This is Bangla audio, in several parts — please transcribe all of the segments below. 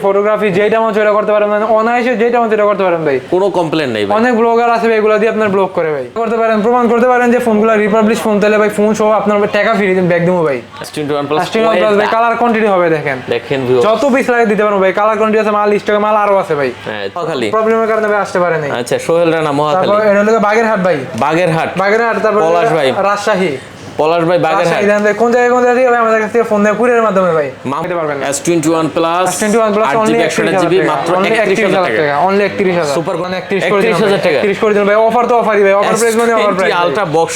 ফটোগ্রাফি যেটা মন সেটা করতে পারেন, মানে অনায়াসে যেটা মন সেটা করতে পারেন ভাই, কোনো কমপ্লেন নেই ভাই। অনেক ব্লগার আছে এগুলো দিয়ে আপনার ব্লগ করে ভাই করতে পারেন, প্রমাণ করতে পারেন যে ফোনগুলো রিপাবলিশ ফোন, তাহলে ভাই ফোন সহ আপনার টাকা ফ্রি দিন, ব্যাগ দেবো ভাই। S21 Plus ভাই কালার কোয়ান্টিটি হবে, দেখেন যত পিস লাগে দিতে পারবো ভাই, কালার কোয়ান্টিটি আছে, মাল স্টকে মাল আরো আছে ভাই, খালি প্রবলেমের কারণে ভাই আসতে পারে নাই। আচ্ছা, সোহেল রানা মহাখালী, তারপর এটা হলো বাগেরহাট ভাই, বাগেরহাট, তারপর পলাশ ভাই, রাজশাহী, পলাশ ভাই বাগেরহাট। কোন জায়গায় থেকে ভাই আমাদের কাছ থেকে ফোন দিয়ে কুরিয়ারের মাধ্যমে ভাই নিতে পারবেন। S21 Plus 8GB 128GB মাত্র 31000 টাকা, অনলি 31000 সুপার মানে 31000 টাকা, 30 করে দিন ভাই, অফার তো অফারই ভাই, অফার প্রাইস মানে অফার প্রাইস। আলট্রা বক্স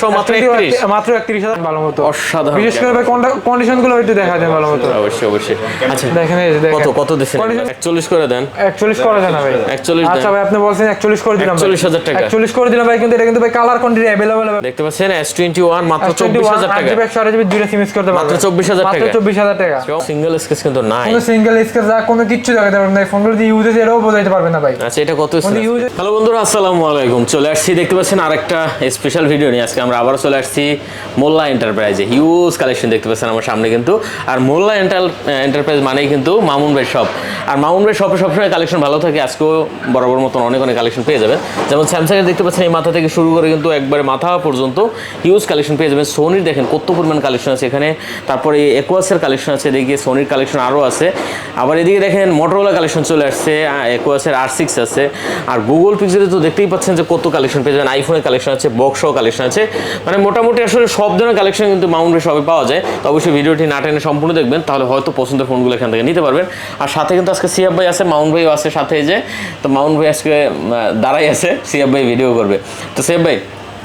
মাত্র 31000 ভালো মতো অসাধারণ, বিশেষ করে ভাই কন্ডিশন গুলো একটু দেখা দেন ভালো মতো। অবশ্যই। আচ্ছা দেখেন এই যে দেখেন কত দিছেন? 41 করে দেন। 41 করে দেন ভাই, 41 দেন। আচ্ছা ভাই আপনি বলছেন 41 করে দিলাম, 41000 টাকা 41 করে দিলাম ভাই, কিন্তু এটা কিন্তু ভাই কালার কোয়ান্টিটি अवेलेबल দেখতে পাচ্ছেন। S21 মাত্র 24000 টাকা, 8GB দুইটা সিম ইউজ করতে পারবেন মাত্র 24000 টাকা, মাত্র 24000 টাকা। সিঙ্গেল স্কেচ কিন্তু নাই, কোনো সিঙ্গেল স্কেচ না, কোনো কিচ্ছু দেখাতে পারবেন না, ফোনগুলো দিয়ে ইউজ এটাও বোঝাইতে পারবেন না ভাই। আচ্ছা এটা কত? হ্যালো বন্ধুরা, আসসালামু আলাইকুম। চলে আসছি, দেখতে পাচ্ছেন আরেকটা স্পেশাল ভিডিও নিয়ে। আজকে আমরা আবারও চলে আসছি মোল্লা এন্টারপ্রাইজে। হিউজ কালেকশন দেখতে পাচ্ছেন আমার সামনে কিন্তু। আর মোল্লা এন্টারপ্রাইজ মানেই কিন্তু মামুন ভাই শপ। আর মামুন ভাই শপে সবসময় কালেকশন ভালো থাকে। আজকেও বরাবর মতন অনেক কালেকশন পেয়ে যাবেন। যেমন স্যামসাংয়ের দেখতে পাচ্ছেন এই মাথা থেকে শুরু করে কিন্তু একবারে মাথা পর্যন্ত হিউজ কালেকশন পেয়ে যাবেন। সোনির দেখেন কত পরিমাণ কালেকশন আছে এখানে। তারপরে একুয়াসের কালেকশন আছে, এদিকে সোনির কালেকশন আরও আছে। আবার এদিকে দেখেন মোটরোলা কালেকশন চলে আসছে, একুয়াসের R6 আছে। আর গুগল পিক্সেলে তো দেখতেই পাচ্ছেন যে কত কালেকশন পেয়ে যাবেন। আইফোনের কালেকশন আছে, বক্সও কালেকশন আছে, মানে মোটামুটি আসলে সব ধরনের কালেকশন কিন্তু মামুন ভাই শপে পাওয়া যায়। তো অবশ্যই ভিডিওটি না টেনে সম্পূর্ণ দেখবেন, তাহলে হয়তো পছন্দের ফোনগুলো এখান থেকে নিতে পারবেন। আর সাথে কিন্তু আজকে সিয়াব ভাই আছে, মামুন ভাইও আছে সাথে, যে তো মামুন ভাই আজকে দাঁড়াই আছে, সিয়াব ভাই ভিডিও করবে। তো সিয়াব ভাই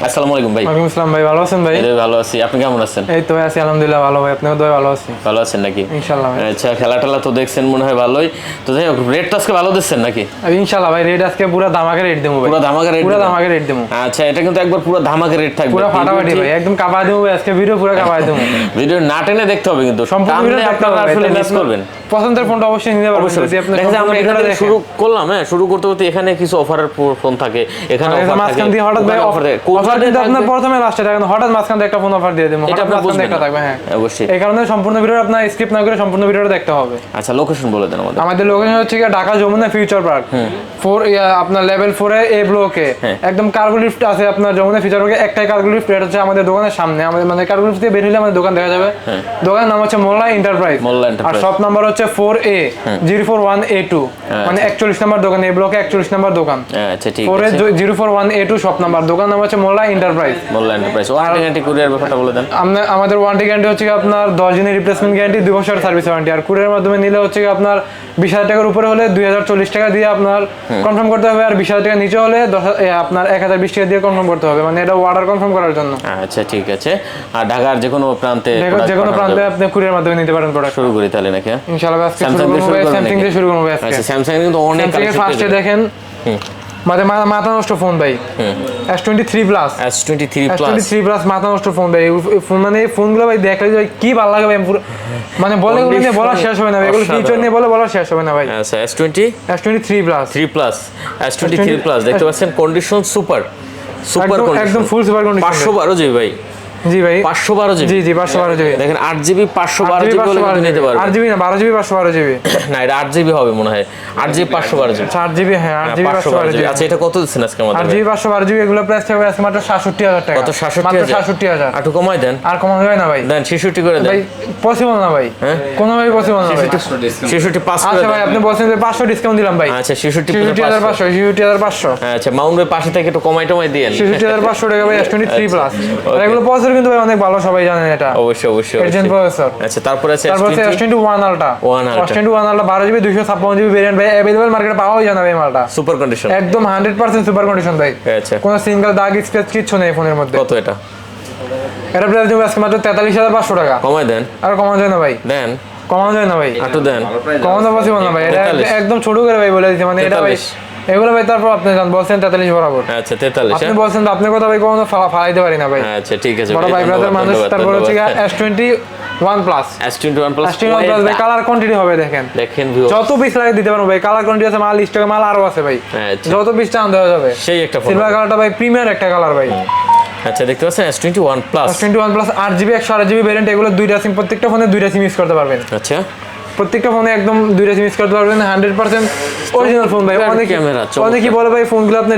আসসালামু আলাইকুম ভাই। ওয়ালাইকুম আসসালাম ভাই, ভালো আছেন ভাই? ভালো আছি, আপনি কেমন আছেন? এই তো আছি আলহামদুলিল্লাহ ভালো ভাই, আপনিও তো ভালো আছেন? ভালো আছেন নাকি? ইনশাআল্লাহ ভাই। আচ্ছা, খেলা তো দেখছেন মনে হয় ভালোই। তো যাই হোক, রেট তো আজকে ভালো দিচ্ছেন নাকি? ইনশাআল্লাহ ভাই, রেট আজকে পুরো ধামাকা রেট দেবো ভাই, পুরো ধামাকা রেট দেবো। আচ্ছা, এটা কিন্তু একবার পুরো ধামাকা রেট থাকবে, পুরো ফাটাফাটি ভাই, একদম কাঁপায় দেবো আজকে, ভিডিও পুরো কাঁপায় দেবো। ভিডিও না টেনে দেখতে হবে কিন্তু, সম্পূর্ণ ভিডিও আপনারা আসলে মিস করবেন। পছন্দের ফোনটা অবশ্যই নিতে পারবেন যদি আপনি আমরা এখানে শুরু করলাম। হ্যাঁ, শুরু করতে এখানে কিছু অফারের ফোন থাকে, এখানে অফার থাকে, মাঝখান দিয়ে হঠাৎ ভাই অফার কিন্তু আপনার প্রথমে লাস্টে থাকে, হঠাৎ মাঝখান দিয়ে একটা ফোন অফার দিয়ে দেবো, এটা আপনারা বুঝবেন একটা থাকবে। হ্যাঁ অবশ্যই, এই কারণে সম্পূর্ণ ভিডিও আপনার স্কিপ না করে সম্পূর্ণ ভিডিওটা দেখতে হবে। আচ্ছা, লোকেশন বলে দেন আমাদের। আমাদের লোকেশন হচ্ছে ঢাকা যমুনা ফিউচার পার্ক 4 আপনার লেভেল 4 এ ব্লকে একদম কার্গো লিফট আছে আপনার যমুনা ফিউচার পার্কে, একটাই কার্গো লিফট, এটা হচ্ছে আমাদের দোকানের সামনে। আমাদের মানে কার্গো লিফট দিয়ে বের হলে আমাদের দোকান দেখা যাবে। দোকানের নাম হচ্ছে মোল্লা এন্টারপ্রাইজ, আর শপ নাম্বার হচ্ছে 4A 041A2, মানে 41 নাম্বার দোকান, এই ব্লকে 41 নাম্বার দোকান। আচ্ছা ঠিক আছে, 4A 041A2 শপ নাম্বার, দোকান নাম হচ্ছে মোল্লা এন্টারপ্রাইজ। ওয়ারেন্টি গ্যারান্টি কুরিয়ার ব্যাপারটা বলে দেন। আমাদের ওয়ারেন্টি গ্যারান্টি হচ্ছে আপনার 10 দিনের রিপ্লেসমেন্ট গ্যারান্টি, 2 বছরের সার্ভিস ওয়ারেন্টি। আর কুরিয়ারের মাধ্যমে নিলে হচ্ছে আপনার 20000 টাকার উপরে হলে 2040 টাকা দিয়ে আপনার কনফার্ম করতে হবে, আর 20000 টাকা নিচে হলে আপনার 1020 টাকা দিয়ে কনফার্ম করতে হবে, মানে এটা অর্ডার কনফার্ম করার জন্য। আচ্ছা ঠিক আছে। আর ঢাকার যে কোনো প্রান্তে আপনি কুরিয়ার মাধ্যমে নিতে পারেন প্রোডাক্ট। শুরু করি তাহলে নাকি? ইনশাআল্লাহ আজকে স্যামসাং দিয়ে শুরু করব আজকে। আচ্ছা, স্যামসাং কিন্তু অনেক কালেকশন ফার্স্টে দেখেন মাথা নষ্ট ফোন ভাই, S23 প্লাস, S23 প্লাস মাথা নষ্ট ফোন ভাই। ফোন মানে ফোনগুলো ভাই দেখলে ভাই কি ভালো লাগে ভাই, পুরো মানে বলে বলা শেষ হবে না ভাই, এগুলো ফিচার নিয়ে বলা শেষ হবে না ভাই। আচ্ছা, S23 প্লাস S23 প্লাস দেখতে পাচ্ছেন, কন্ডিশন সুপার কন্ডিশন, একদম ফুল সুপার কন্ডিশন, 512 জিবি ভাই। জি ভাই 512 জিবি, জি 512 জিবি দেখেন 8 জিবি 512 জিবি বলে নিতে পারবেন। 8 জিবি না 12 জিবি 512 জিবি না, এটা 8 জিবি হবে মনে হয়, 8 জিবি 512 জিবি, 8 জিবি, হ্যাঁ 8 জিবি 512 জিবি। আচ্ছা, এটা কত দিচ্ছেন আজকে আমাদের? 8 জিবি 512 জিবি এগুলো প্রাইস থাকবে আজকে মাত্র 67000 টাকা। কত? 67000। একটু কমাই দেন। আর কমানো যায় না ভাই, দেন 66 করে দেন ভাই, পসিবল না ভাই, কোনোভাবেই পসিবল না ভাই। 66 পাস করে। আচ্ছা ভাই, আপনি বলছেন যে 500 ডিসকাউন্ট দিলাম ভাই। আচ্ছা, 66500। আচ্ছা, মাউন্ট ভাই পাশে থেকে একটু কমাই দিয়েন। 66500 টাকা ভাই S23 প্লাস। আর এগুলো প্রসেসর কিন্তু ভাই অনেক ভালো, সবাই জানেন এটা। অবশ্যই এর জেন প্রসেসর। আচ্ছা, তারপরে আছে S21 Ultra 12 GB 256 GB variant ভাই, अवेलेबल মার্কেটে পাওয়াই যায় না ভাই মালটা। সুপার কন্ডিশন, একদম 100% সুপার কন্ডিশন ভাই। আচ্ছা, কোনো সিঙ্গেল দাগ স্ক্র্যাচ কিছু নেই ফোনের মধ্যে। কত এটা? এটা প্রাইস দেব আজকে মাত্র 43500 টাকা। কমাই দেন। আর কমানো যায় না ভাই, দেন কমানো যায় না ভাই, একটু দেন। কমানো পসিবল না ভাই, এটা একদম ছোট করে ভাই বলে দিতে, মানে এটা ভাই এগুলো ভাই। তারপর আপনি জান বলছেন 43 বরাবর। আচ্ছা 43, আপনি বলছেন তো আপনার কথা ভাই কোনো ফালাইতে পারি না ভাই। আচ্ছা ঠিক আছে, বড় ভাই ব্রাদার মানুষ। তারপর হচ্ছে S21 প্লাস ভাই, কালার কোয়ান্টিটি হবে, দেখেন যত পিস লাগে দিতে পারবো ভাই, কালার কোয়ান্টিটি আছে, মাল স্টকে মাল আরো আছে ভাই, যত পিস চান দেওয়া যাবে। সেই একটা ফোন, সিলভার কালারটা ভাই প্রিমিয়ার একটা কালার ভাই। আচ্ছা, দেখতে পাচ্ছেন S21 plus 8 GB 128 GB variant, এগুলো দুইটা সিম, প্রত্যেকটা ফোনে দুইটা সিম ইউজ করতে পারবেন। আচ্ছা, প্রত্যেকটা ফোনে একদম দুইটা সিম ইউজ করতে পারবেন 100% অরিজিনাল ফোন ভাই। অনেকে বলে ভাই ফোনগুলো আপনি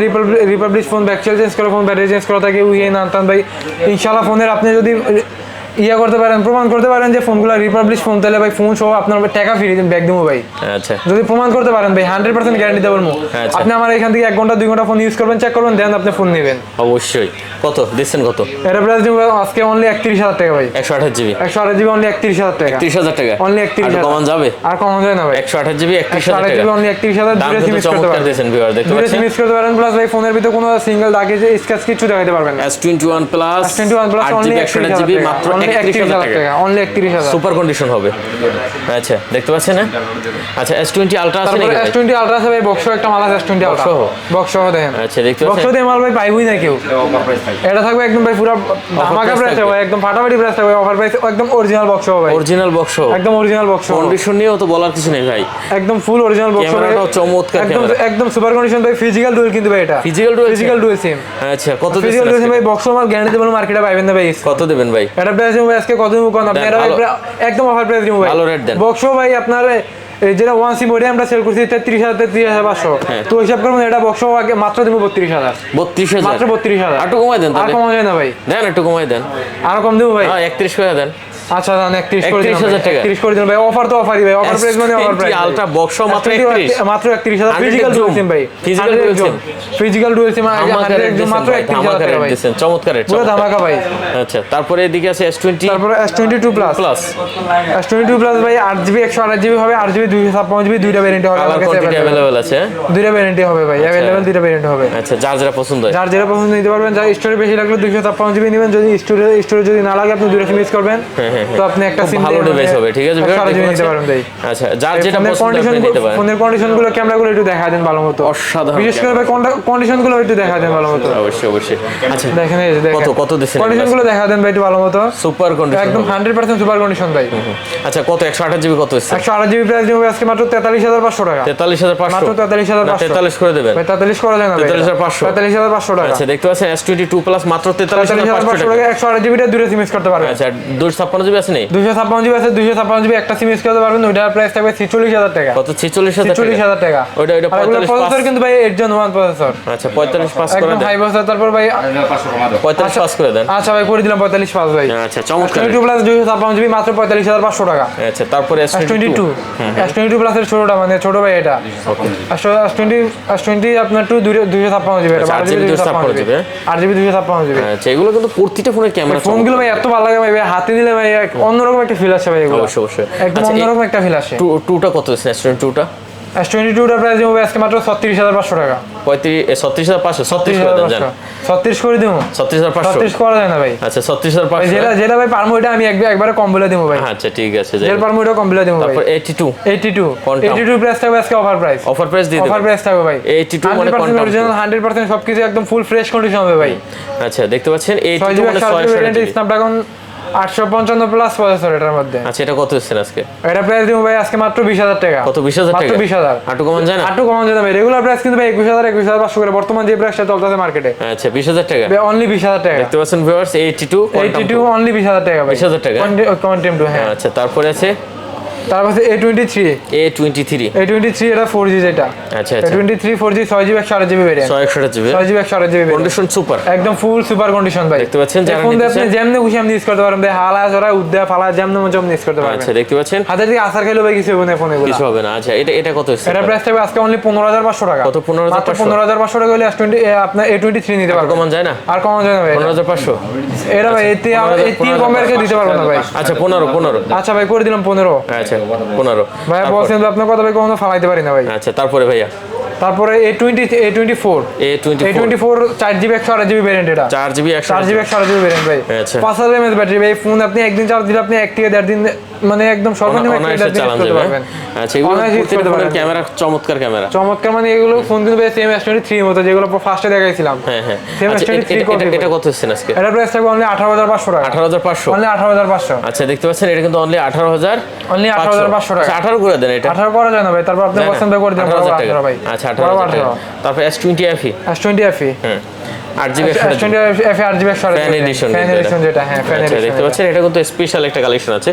রিপাবলিশ ফোন ব্যাকসেল চেঞ্জ করা ফোন ব্যাটারি চেঞ্জ করা থাকে উইয়ে নানতান ভাই। ইনশাআল্লাহ ফোনের আপনি যদি করতে পারেন, প্রমাণ করতে পারেন যে ফোনগুলো রিপাবলিশ ফোন, তাহলে ভাই ফোন সহ আপনার টাকা ফ্রি ব্যাক দেবো ভাই। আচ্ছা, যদি প্রমাণ করতে পারেন ভাই 100% গ্যারান্টি দেবো। আপনি আমার এখান থেকে 1 ঘন্টা 2 ঘন্টা ফোন ইউজ করবেন, চেক করবেন, দেন আপনি ফোন নেবেন অবশ্যই। কত দিচ্ছেন কত? এটা প্রাইস দিব আজকে অনলি 31,000 টাকা ভাই। 128 জিবি 128 জিবি অনলি 31,000 টাকা। 31,000 টাকা অনলি 31,000 কমান যাবে? আর কমান যায় না ভাই। 128 জিবি 31,000 টাকা অনলি 31,000 দাম দুটো সিম কিন্তু ইউজ করতে চমৎকার পারবেন। দিয়েছেন ভিউয়ার, দেখতে দুটো পাচ্ছেন। সিম ইউজ করতে পারেন, প্লাস ভাই ফোনের ভিতরে কোনো সিঙ্গেল দাগে যে স্ক্র্যাচ কিছু দেখাতে পারবেন না। S21 plus S21 plus 8 only GB 128 GB মাত্র 31,000 টাকা। অনলি 31,000। সুপার কন্ডিশন হবে। আচ্ছা, দেখতে পাচ্ছেন না? আচ্ছা, S20 আলট্রা আছে নাকি তারপরে ভাই? S20 আলট্রা আছে ভাই, বক্স একটা মাল আছে S20 আলট্রা বক্স সহ দেখেন। আচ্ছা, দেখতে বক্স পাচ্ছেন। দিয়ে মাল ভাই পাইবই না কেউ। এটা থাকবে একদম ভাই পুরো ধামাকা প্রাইস হবে, একদম ফাটাফাটি প্রাইস হবে, অফার প্রাইস, একদম অরিজিনাল বক্স হবে ভাই। অরিজিনাল বক্স, একদম অরিজিনাল বক্স। কন্ডিশন নিয়েও তো বলার কিছু নেই ভাই, একদম ফুল অরিজিনাল বক্স। ক্যামেরাটাও চমৎকার, একদম ক্যামেরা একদম সুপার কন্ডিশন ভাই, ফিজিক্যাল ডুয়েল কিন্তু ভাই, এটা ফিজিক্যাল ডুয়েল সিম। আচ্ছা, কত ফিজিক্যাল দিচ্ছেন ডুয়েল সিম ভাই, বক্স মাল গ্যারান্টি দেবো, মার্কেটে পাইবেন না ভাই। কত দেবেন ভাই? এটা প্রাইস ভাই আজকে কত দিব কোন আপনি? এটা একদম অফার প্রাইস দিব ভাই, ভালো রেট দেন। বক্স ভাই আপনার যেটা ওয়ান সিম ওইটা আমরা সেল করছি 33,500, তো হিসাব করবেন এটা বক্স আগে মাত্র দিব 32,000। 32,000 মাত্র 32,000। একটু কমাই দেন, আর কমা যায় না ভাই, দেন একটু কমাই দেন। আরো কম দেবো ভাই। 31 করে দেন। আচ্ছা দান 31 করে দিন। 31,000 টাকা। 31 করে দিন ভাই, অফার তো অফারই ভাই, অফার প্রাইস মানে অফার প্রাইস। আলট্রা বক্স মাত্র 31, মাত্র 31,000। ফিজিক্যাল ডুয়েল সিম ভাই, ফিজিক্যাল ডুয়েল সিম, ফিজিক্যাল ডুয়েল সিম মাত্র 31,000 টাকা ভাই, দিচ্ছেন চমৎকার রেট, পুরো ধামাকা ভাই। আচ্ছা, তারপরে এদিকে আছে S20, তারপরে S22 plus plus S22 plus ভাই 8GB 128GB হবে, 8GB 256GB দুইটা ভ্যারিয়েন্ট হবে, কালার কোয়ান্টিটি अवेलेबल আছে, দুইটা ভ্যারিয়েন্ট হবে ভাই, अवेलेबल দুইটা ভ্যারিয়েন্ট হবে। আচ্ছা, যার যেটা পছন্দ হয়, যার যেটা পছন্দ নিতে পারবেন। যার স্টোরে বেশি লাগলে 256GB নেবেন, যদি স্টোরে যদি না লাগে আপনি দুইটা সিম ইউজ করবেন, তো আপনি একটা সিম ভালো ডিভাইস হবে, ঠিক আছে? নিতে পারবেন ভাই। আচ্ছা, যার যেটা পছন্দ আপনি নিতে পারেন। ফোনের কন্ডিশনগুলো, ক্যামেরাগুলো একটু দেখা দেন ভালো মতো, অসাধারণ, বিশেষ করে ভাই কন্ডিশনগুলো একটু দেখা দেন ভালো মতো। অবশ্যই অবশ্যই। আচ্ছা, দেখেন এই যে দেখেন কত দিছেন? কন্ডিশনগুলো দেখা দেন ভাই একটু ভালো মতো, সুপার কন্ডিশন, একদম 100% সুপার কন্ডিশন ভাই। আচ্ছা, কত? 128GB কত হচ্ছে? 128GB প্রাইস দিব আজকে মাত্র 43,500 টাকা। 43,500 মাত্র 43,500। 43 করে দেবেন ভাই 43 করা যায় না ভাই, 43,500 43,500 টাকা। আচ্ছা, দেখতে পাচ্ছেন S22 প্লাস মাত্র 43,500 টাকা। 128GB টা দুটো সিম ইউজ করতে পারবেন। আচ্ছা, 256GB আছে নেই? 256GB আছে, 256GB একটা সিম ইউজ করতে পারবেন। ওইটার প্রাইস থাকবে 46,000 টাকা। কত? 46,000 টাকা। ওইটা 45 প্রসেসর কিন্তু ভাই 8 Gen 1 প্রসেসর। আচ্ছা, 45 পাস করে একদম দেন। High processor. তারপর ভাই 45 পাস করে দেন। আচ্ছা ভাই করে দিলাম 45 পাস ভাই। আচ্ছা, চমৎকার। S22 প্লাস 256GB মাত্র 45,500 টাকা। আচ্ছা, তারপরে S22 S22 প্লাসের ছোটটা মানে ছোট ভাই এটা। S20 আপনার 256GB এটা, 8GB 256GB 8GB 256GB। আচ্ছা, এগুলো কিন্তু প্রতিটা ফোনের ক্যামেরা ফোনগুলো ভাই এত ভালো লাগে ভাই, হাতে নিলে ভাই অন্যরকম একটা ফিল আসে ভাই, এগুলো অবশ্যই অবশ্যই। একদম আচ্ছা, অন্যরকম একটা ফিল আসে। 2টা কত আছে? S22 টা S22 টার প্রাইস দিব আজকে মাত্র 36,500 টাকা। 36,500 36 করে দেন, জান 36 করে দেবো। 36,500 36 করা যায় না ভাই। আচ্ছা, 36,500 যেটা ভাই পারমো এটা আমি একবারে কম বলে দেবো ভাই। আচ্ছা, ঠিক আছে। যেটা পারমো এটা কম বলে দেবো ভাই। তারপর 82 প্রাইস থাকবে আজকে অফার প্রাইস। অফার প্রাইস দিয়ে দেব। অফার প্রাইস থাকবে ভাই 82 মানে 100% অরিজিনাল, 100% সবকিছু একদম ফুল ফ্রেশ কন্ডিশন হবে ভাই। আচ্ছা, দেখতে পাচ্ছেন 82 মানে 6GB স্ন্যাপড্রাগন 855 প্লাস প্রসেসর এটার মধ্যে। আচ্ছা, এটা কত হচ্ছে আজকে? এটা প্রাইস দিব ভাই আজকে মাত্র 20,000 টাকা। কত? 20,000 টাকা? মাত্র 20,000। আটু কমান যায় না? আটু কমান যায় না ভাই, রেগুলার প্রাইস কিন্তু ভাই 21,500 করে বর্তমান যে প্রাইসটা চলতেছে মার্কেটে। আচ্ছা, 20,000 টাকা, অনলি 20,000 টাকা। দেখতে পাচ্ছেন ভিউয়ার্স 82 অনলি 20,000 টাকা ভাই। 20,000 টাকা কোয়ান্টাম 2 হ্যাঁ। আচ্ছা, তারপরে আছে তারপর A23 A23 এটা 4G যেটা। আচ্ছা আচ্ছা A23 4G 6GB 128GB variant. 128GB 128GB condition super, একদম ফুল সুপার কন্ডিশন ভাই। দেখতে পাচ্ছেন যারা ফোন দিয়ে নিতেছেন আপনি যেমনে খুশি আপনি ইউজ করতে পারবেন ভাই, হালা জরা উদ্দা ফালা যেমনে মন যেমন ইউজ করতে পারবেন। আচ্ছা, দেখতে পাচ্ছেন হাতে দিয়ে আসার খেলো ভাই কিছু হবে না ফোনে, কিছু হবে না। আচ্ছা, এটা কত হচ্ছে? এটা প্রাইস থাকবে আজকে অনলি 15,500 টাকা। কত? 15,500 15,500 টাকা হলে S20 আপনার A23 নিতে পারবেন। কমান যায় না? আর কমান যায় না ভাই 15,500 এটা ভাই এতে কমের কে দিতে পারবো না ভাই। আচ্ছা, 15 আচ্ছা ভাই করে দিলাম 15। আচ্ছা, 15 ভাই বলছেন আপনার কথা ভাই কখনো ফালাইতে পারি না ভাই। আচ্ছা, তারপরে ভাইয়া তারপরে A24 4GB 128GB ভেরিয়েন্ট, এটা 4GB 128GB ভেরিয়েন্ট ভাই। আচ্ছা, 5000 mAh ব্যাটারি ভাই। ফোন আপনি একদিন চার্জ দিলে আপনি 1 থেকে 1.5 দিন মানে একদম সর্বনিম্ন 1 থেকে 1.5 দিন করতে পারবেন। আচ্ছা, এগুলো প্রত্যেকটা ফোনের ক্যামেরা চমৎকার ক্যামেরা, চমৎকার মানে এগুলো ফোন কিন্তু ভাই সেম S23 এর মতো যেগুলো ফার্স্টে দেখাইছিলাম। হ্যাঁ হ্যাঁ। সেম S23 এটা কত হচ্ছে আজকে? এটা প্রাইস থাকবে অনলি 18,500 টাকা। 18,500 অনলি 18,500। আচ্ছা, দেখতে পাচ্ছেন এটা কিন্তু অনলি 18,000 অনলি 18,500 টাকা। 18 করে দেন, এটা 18 করা যায় না ভাই। তারপর আপনি পছন্দ করে দেন 18,000 টাকা ভাই। আচ্ছা, 18,000 টাকা। তারপর S20 FE S20 FE 8GB S20 FE 8GB 128GB fan addition যেটা, হ্যাঁ ফ্যান এডিশন দেখতে পাচ্ছেন, এটা কিন্তু স্পেশাল একটা কালেকশন আছে,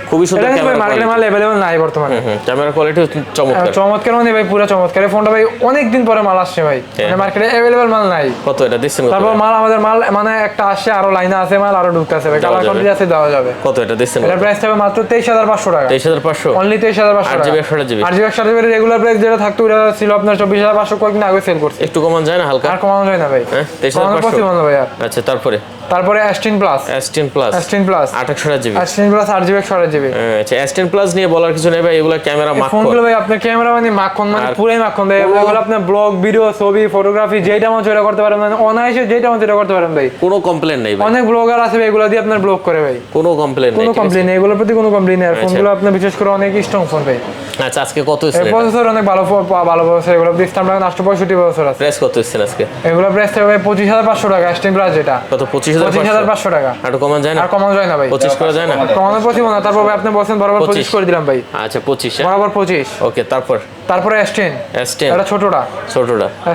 খুবই সুন্দর এটা ক্যামেরা মার্কেটে মাল अवेलेबल নাই বর্তমানে। ক্যামেরা কোয়ালিটি চমৎকার চমৎকার মানে ভাই পুরো চমৎকার। এই ফোনটা ভাই অনেক দিন পরে মাল আসছে ভাই, মানে মার্কেটে अवेलेबल মাল নাই। কত এটা দিচ্ছেন? তারপর মাল আমাদের মাল মানে একটা আসছে, আরো লাইনে আছে মাল, আরো ঢুকতেছে ভাই, কালার কোয়ান্টিটি আছে, দেওয়া যাবে। কত এটা দিচ্ছেন? এটা প্রাইস হবে মাত্র 23500 টাকা। 23500 অনলি 23500 টাকা। 8GB 128GB 8GB 128GB এর রেগুলার প্রাইস যেটা থাকতো ওটা ছিল আপনার 24500, কয়েকদিন আগে সেল করছে। একটু কমান যায় না হালকা? আর কমানো যায় না ভাই, হ্যাঁ কমানো 23500 পসিবল না ভাই আর। আচ্ছা তারপরে S10 plus, S10 plus 28GB S10 plus 8GB 128GB। আচ্ছা S10 প্লাস নিয়ে বলার কিছু নেই ভাই, এগুলা ক্যামেরা মাখন। ফোনগুলো ভাই আপনার ক্যামেরা মানে মাখন, মানে পুরাই মাখন ভাই। এগুলো আপনার ব্লগ, ভিডিও, ছবি, ফটোগ্রাফি যেটা মন সেটা করতে পারেন, মানে অনায়াসে যেটা মন সেটা করতে পারেন ভাই। কোনো কমপ্লেন নাই ভাই? অনেক ব্লগার আছে ভাই, এগুলো দিয়ে আপনার ব্লগ করে ভাই, কোনো কমপ্লেন নাই? কোনো কমপ্লেন নেই, এগুলোর প্রতি কোনো কমপ্লেন নেই। আর ফোনগুলো আপনার বিশেষ করে অনেক স্ট্রং ফোন ভাই। আচ্ছা আজকে কত এই হচ্ছে? প্রসেসর অনেক ভালো ভালো প্রসেসর, এগুলো স্ন্যাপড্রাগন 865 প্রসেসর আছে। প্রাইস কত হচ্ছে আজকে? এগুলো প্রাইস থাকবে 25500 টাকা। S10 প্লাস যেটা কত? 25500 টাকা। আর কমান যায় না? আর কমানো যায় না ভাই, 25 করা যায় না? কমানো পসিবল না। তারপর আপনি বলছেন বরাবর 25 করে দিলাম ভাই। আচ্ছা 25 বরাবর 25। ওকে তারপরে S10 এটা ছোটটা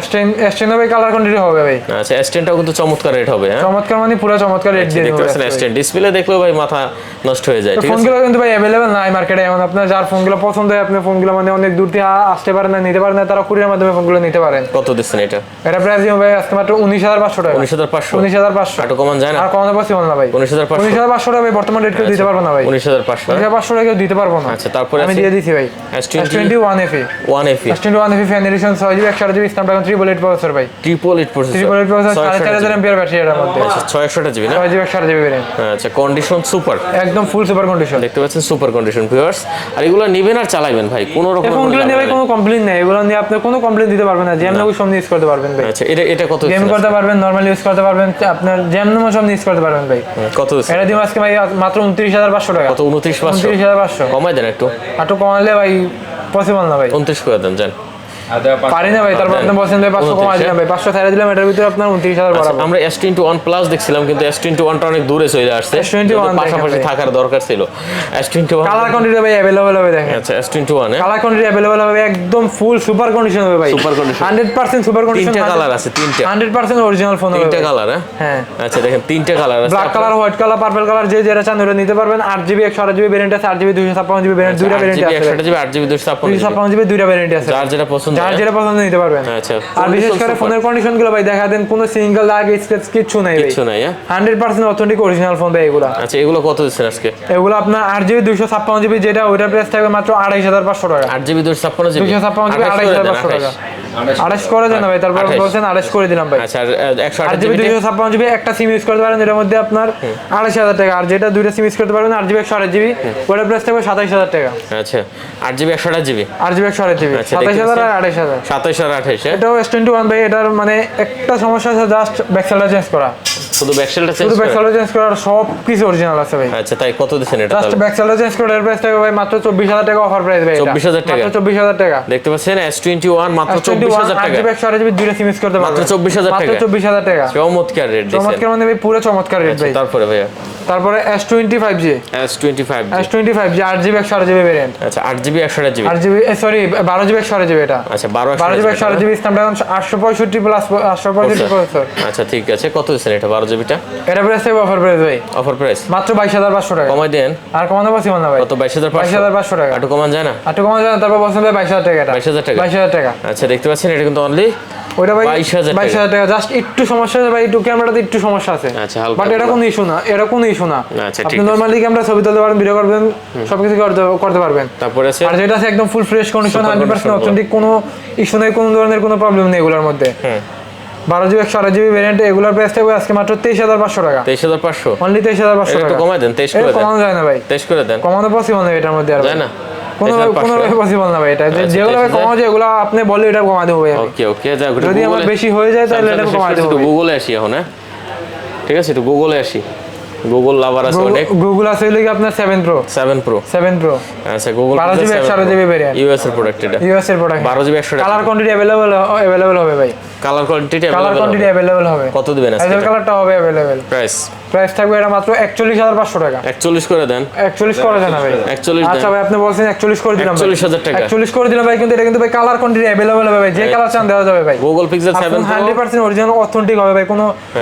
S10 হবে, কালার কোয়ান্টিটি হবে ভাই। আচ্ছা S10টাও কিন্তু চমৎকার রেট হবে। হ্যাঁ চমৎকার মানে পুরো চমৎকার রেট দিয়ে দেখতে পাচ্ছেন S10 ডিসপ্লে দেখলেও ভাই মাথা নষ্ট হয়ে যায়। ঠিক আছে, ফোনগুলো কিন্তু ভাই अवेलेबल নাই মার্কেটে। এখন আপনার যার ফোনগুলো পছন্দ হয়, আপনি ফোনগুলো মানে অনেক দূর থেকে আসতে পারেন না, নিতে পারেন না, তারা কুরিয়ার মাধ্যমে ফোনগুলো নিতে পারেন। কত দিচ্ছেন এটা? এটা প্রাইস হবে আজকে মাত্র 19500 টাকা। 19500 আর কমান যায় না? আর কমানো পসিবল না ভাই। 19500 টাকা ভাই বর্তমান রেট কেউ দিতে পারবো না ভাই। 19500 টাকা কেউ দিতে পারবো না। আচ্ছা তারপরে আমি দিয়ে দিছি ভাই S20 1FE S20 1FE fan addition 6GB 128GB Snapdragon 888 processor ভাই। 888 প্রসেসর 4500 mAh ব্যাটারি এর মধ্যে। আচ্ছা 600GB না? 6GB 128GB variant. আচ্ছা কন্ডিশন সুপার, একদম ফুল সুপার কন্ডিশন। দেখতে পাচ্ছেন সুপার কন্ডিশন ভিউয়ার্স। আর এগুলো নেবেন আর চালাবেন ভাই, কোনো রকম ফোনগুলো নিয়ে ভাই কোনো কমপ্লেইন নেই, এগুলো নিয়ে আপনি কোনো কমপ্লেইন দিতে পারবেন না। যেমন সব ইউজ করতে পারবেন ভাই। আচ্ছা এটা কত? গেম করতে পারবেন, নরমাল ইউজ করতে পারবেন, আপনার যেমন সব ইউজ করতে পারবেন ভাই। কত? এটা দিন আজকে ভাই মাত্র 29500 টাকা। কত? 29500 29500 কমাই দেন একটু। একটু কমালে ভাই পসিবল না ভাই, 29 করে দেন জান। পারি না ভাই। তারপর আপনি বলছেন ভাই 500 কমাই দিলাম ভাই, 500 ছাড়া দিলাম, এটার ভিতরে আপনার 29000 বরাবর। আমরা S21 প্লাস দেখছিলাম, কিন্তু S21 টা অনেক দূরে চলে আসছে, S21 পাশাপাশি থাকার দরকার ছিল। S21 কালার কোয়ান্টিটি ভাই अवेलेबल হবে দেখেন। আচ্ছা S21 কালার কোয়ান্টিটি अवेलेबल হবে, একদম ফুল সুপার কন্ডিশন হবে ভাই। Super condition 100% super condition. তিনটা কালার আছে, 100% অরিজিনাল ফোন হবে। তিনটা কালার? হ্যাঁ আচ্ছা দেখেন তিনটা কালার আছে, black colour, white colour, purple colour, যে যেটা চান ওটা নিতে পারবেন। 8GB 128GB ভেরিয়েন্ট আছে, 8GB 256GB ভেরিয়েন্ট, দুইটা ভেরিয়েন্ট আছে। 128GB 8GB 256GB দুইটা ভেরিয়েন্ট আছে, যার যেটা পছন্দ নিতে পারবেন। আচ্ছা আর বিশেষ করে ফোনের কন্ডিশন গুলো ভাই দেখা দেন, কোনো সিঙ্গেল দাগ স্ক্র্যাচ কিছু নাই ভাই, কিছু নাই। 100% অথেন্টিক অরিজিনাল ফোন ভাই এগুলো। আচ্ছা এগুলো কত দিচ্ছেন আজকে? এগুলো আপনার 8GB 256GB যেটা, ওইটার প্রাইস থাকবে মাত্র 28500 টাকা। 8GB 256GB 256GB 28500 টাকা। 28 করে দেন ভাই, তারপর বলছেন 28 করে দিলাম ভাই। আচ্ছা 128GB 256GB একটা সিম ইউজ করতে পারেন, এর মধ্যে আপনার 28000 টাকা। আর যেটা দুইটা সিম ইউজ করতে পারবেন 8GB 128GB, ওটার প্রাইস থাকবে 27000 টাকা। আচ্ছা 8GB 128GB 8GB 128GB 27000 আর 28000। 27 আর 28 এটাও S21 ভাই। এটার মানে একটা সমস্যা আছে, জাস্ট ব্যাকসাইডটা চেঞ্জ করা, শুধু ব্যাকসেলটা চেঞ্জ শুধু ব্যাকসাইডটা চেঞ্জ করা, সব কিছু অরিজিনাল আছে ভাই। আচ্ছা তাই কত দিচ্ছেন এটা? জাস্ট ব্যাকসাইডটা চেঞ্জ করে এর প্রাইস থাকবে ভাই মাত্র 24000 টাকা অফার প্রাইস ভাই। 24000 টাকা? মাত্র 24000 টাকা। দেখতে পাচ্ছেন S21 মাত্র 24000 টাকা। 8GB 128GB দুইটা সিম ইউজ করতে পারবেন মাত্র 24000 টাকা। মাত্র 24000 টাকা। চমৎকার রেট দিয়েছেন। চমৎকার মানে ভাই পুরো চমৎকার রেট ভাই। তারপরে ভাইয়া তারপরে S25G S25G 8GB 128GB variant. আচ্ছা 8GB 128GB 8GB sorry 12GB 128GB এটা। আচ্ছা 12GB 128GB Snapdragon 865 plus 865 processor. আচ্ছা ঠিক আছে, কত দিচ্ছেন এটা 12GBটা? এটা প্রাইস হবে অফার প্রাইস ভাই। অফার প্রাইস মাত্র 22500 টাকা। কমাই দেন। আর কমানো পসিবল না ভাই। কত? 22500 22500 টাকা। একটু কমান যায় না? একটু কমানো যায় না, তারপর বলছেন ভাই 22000 টাকা এটা। 22000 টাকা 22000 টাকা। আচ্ছা দেখতে পাচ্ছেন এটা কিন্তু অনলি ওইটা ভাই 22000 টাকা। জাস্ট একটু সমস্যা আছে ভাই, একটু ক্যামেরাতে একটু সমস্যা আছে। আচ্ছা হালকা, বাট এটা কোনো ইস্যু না, এটা কোনো ইস্যু না। আচ্ছা ঠিক আপনি নরমালি ক্যামেরা ছবি তুলতে পারবেন, ভিডিও করবেন, সবকিছু করতে পারবেন। তারপরে আছে আর যেটা আছে একদম ফুল ফ্রেশ কন্ডিশন, 100% অথেন্টিক, কোনো ইস্যু নেই, কোনো ধরনের কোনো প্রবলেম নেই এগুলোর মধ্যে। 12GB 128GB ভেরিয়েন্ট, এগুলোর প্রাইস থাকবে আজকে মাত্র 23500 টাকা। 23500 অনলি 23500 একটু টাকা। কমাই দেন, 23 করে দেন। কমানো যায় না ভাই, 23 করে দেন। কমানো পসিবল না এটার মধ্যে আর যায় না? কোনো পসিবল না ভাই। এটা যেগুলো কমানো যায় এগুলো আপনি বললে এটা কমা দেবো ভাই। ওকে ওকে যাক, যদি আমার বেশি হয়ে যায় তাহলে এটা কমা দেবো। একটু গুগলে আসি এখন। হ্যাঁ ঠিক আছে, একটু গুগলে আসি। গুগল লাভার আছে অনেক। গুগল আছে হইলে কি আপনার 7 Pro 7 Pro আচ্ছা Google 12GB 128GB variant, US এর প্রোডাক্ট এটা, ইউএস এর product. 12GB 128 colour quantity available হবে ভাই। Colour quantity colour quantity available হবে। কত দিবেন আজকে? এজেল কালারটা হবে अवेलेबल। প্রাইস প্রাইস থাকবে এটা মাত্র 41,500 টাকা। 41 করে দেন। 41 করে দেন ভাই। 41 আচ্ছা ভাই আপনি বলছেন 41 করে দিলাম। 41,000 টাকা। 41 করে দিলাম ভাই, কিন্তু এটা কিন্তু ভাই কালার কোয়ান্টিটি अवेलेबल হবে ভাই, যে কালার চান দেওয়া যাবে ভাই। Google Pixel 7 Pro 100% original authentic হবে ভাই,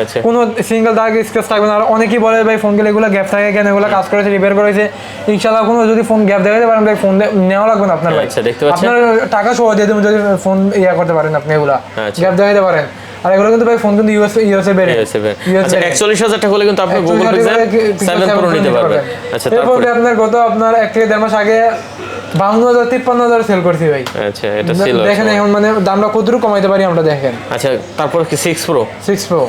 আচ্ছা। কোনো সিঙ্গেল দাগ স্ক্র্যাচ থাকবে না। আর অনেকেই বলে ভাই ফোনগুলো এগুলো গ্যাপ থাকে কেন, এগুলো কাজ করেছে রিপেয়ার করেছে, ইনশাআল্লাহ কোনো যদি ফোন গ্যাপ দেখাতে পারেন ভাই ফোন নেওয়া লাগবে না আপনার ভাই। আচ্ছা, দেখতে পাচ্ছেন? আপনার টাকা সহ দিয়ে দেবেন যদি ফোন করতে পারেন আপনি, এগুলা আচ্ছা। গ্যাপ দেখাতে পারেন। আর এগুলো কিন্তু ভাই ফোন কিন্তু ইউএসএ বেরে। আচ্ছা 41,000 টাকা হলে কিন্তু আপনি Google Pixel 7 Pro নিতে পারবেন। আচ্ছা তারপরে আপনার 1 থেকে 1.5 মাস আগে 52,000 53,000 সেল করছি ভাই। আচ্ছা এটা ছিল। দেখেন এখন মানে দামটা কতটুকু কমাইতে পারি আমরা, দেখেন। আচ্ছা তারপর কি 6 Pro? 6 Pro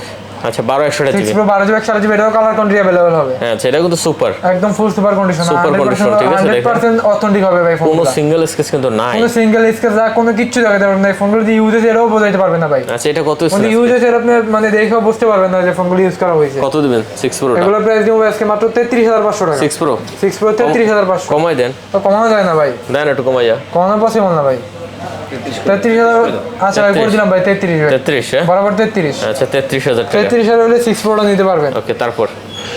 আচ্ছা 12/128 6 Pro 12 GB 128 GB, এটাও কালার কোয়ান্টিটি अवेलेबल হবে। আচ্ছা এটা কিন্তু সুপার, একদম full super condition, super condition, ঠিক আছে? 100% অথেন্টিক হবে ভাই ফোনগুলো। কোনো সিঙ্গেল স্কেচ কিন্তু নাই, কোনো সিঙ্গেল স্ক্র্যাচ আর কোনো কিচ্ছু দেখাতে পারবেন না। ফোনগুলো যে ইউজ হয়েছে এটাও বোঝাইতে পারবেন না ভাই। আচ্ছা এটা কত মানে ইউজ হয়েছে আপনি মানে দেখেও বুঝতে পারবেন না যে ফোনগুলো ইউজ করা হয়েছে। কত দিবেন 6 Pro টা? এগুলো প্রাইস দিব আজকে মাত্র 33,500 টাকা। 6 Pro 33,500 কমাই দেন। তো কমানো যায় না ভাই, দেন একটু কমাই যা। কমানো পসিবল না ভাই। 33,000 আচ্ছা ভাই করে দিলাম ভাই 33 ভাই। 33 হ্যাঁ? বরাবর 33। আচ্ছা 33,000 টাকা। 33,000 হলে 6 Pro টা নিতে পারবেন। ওকে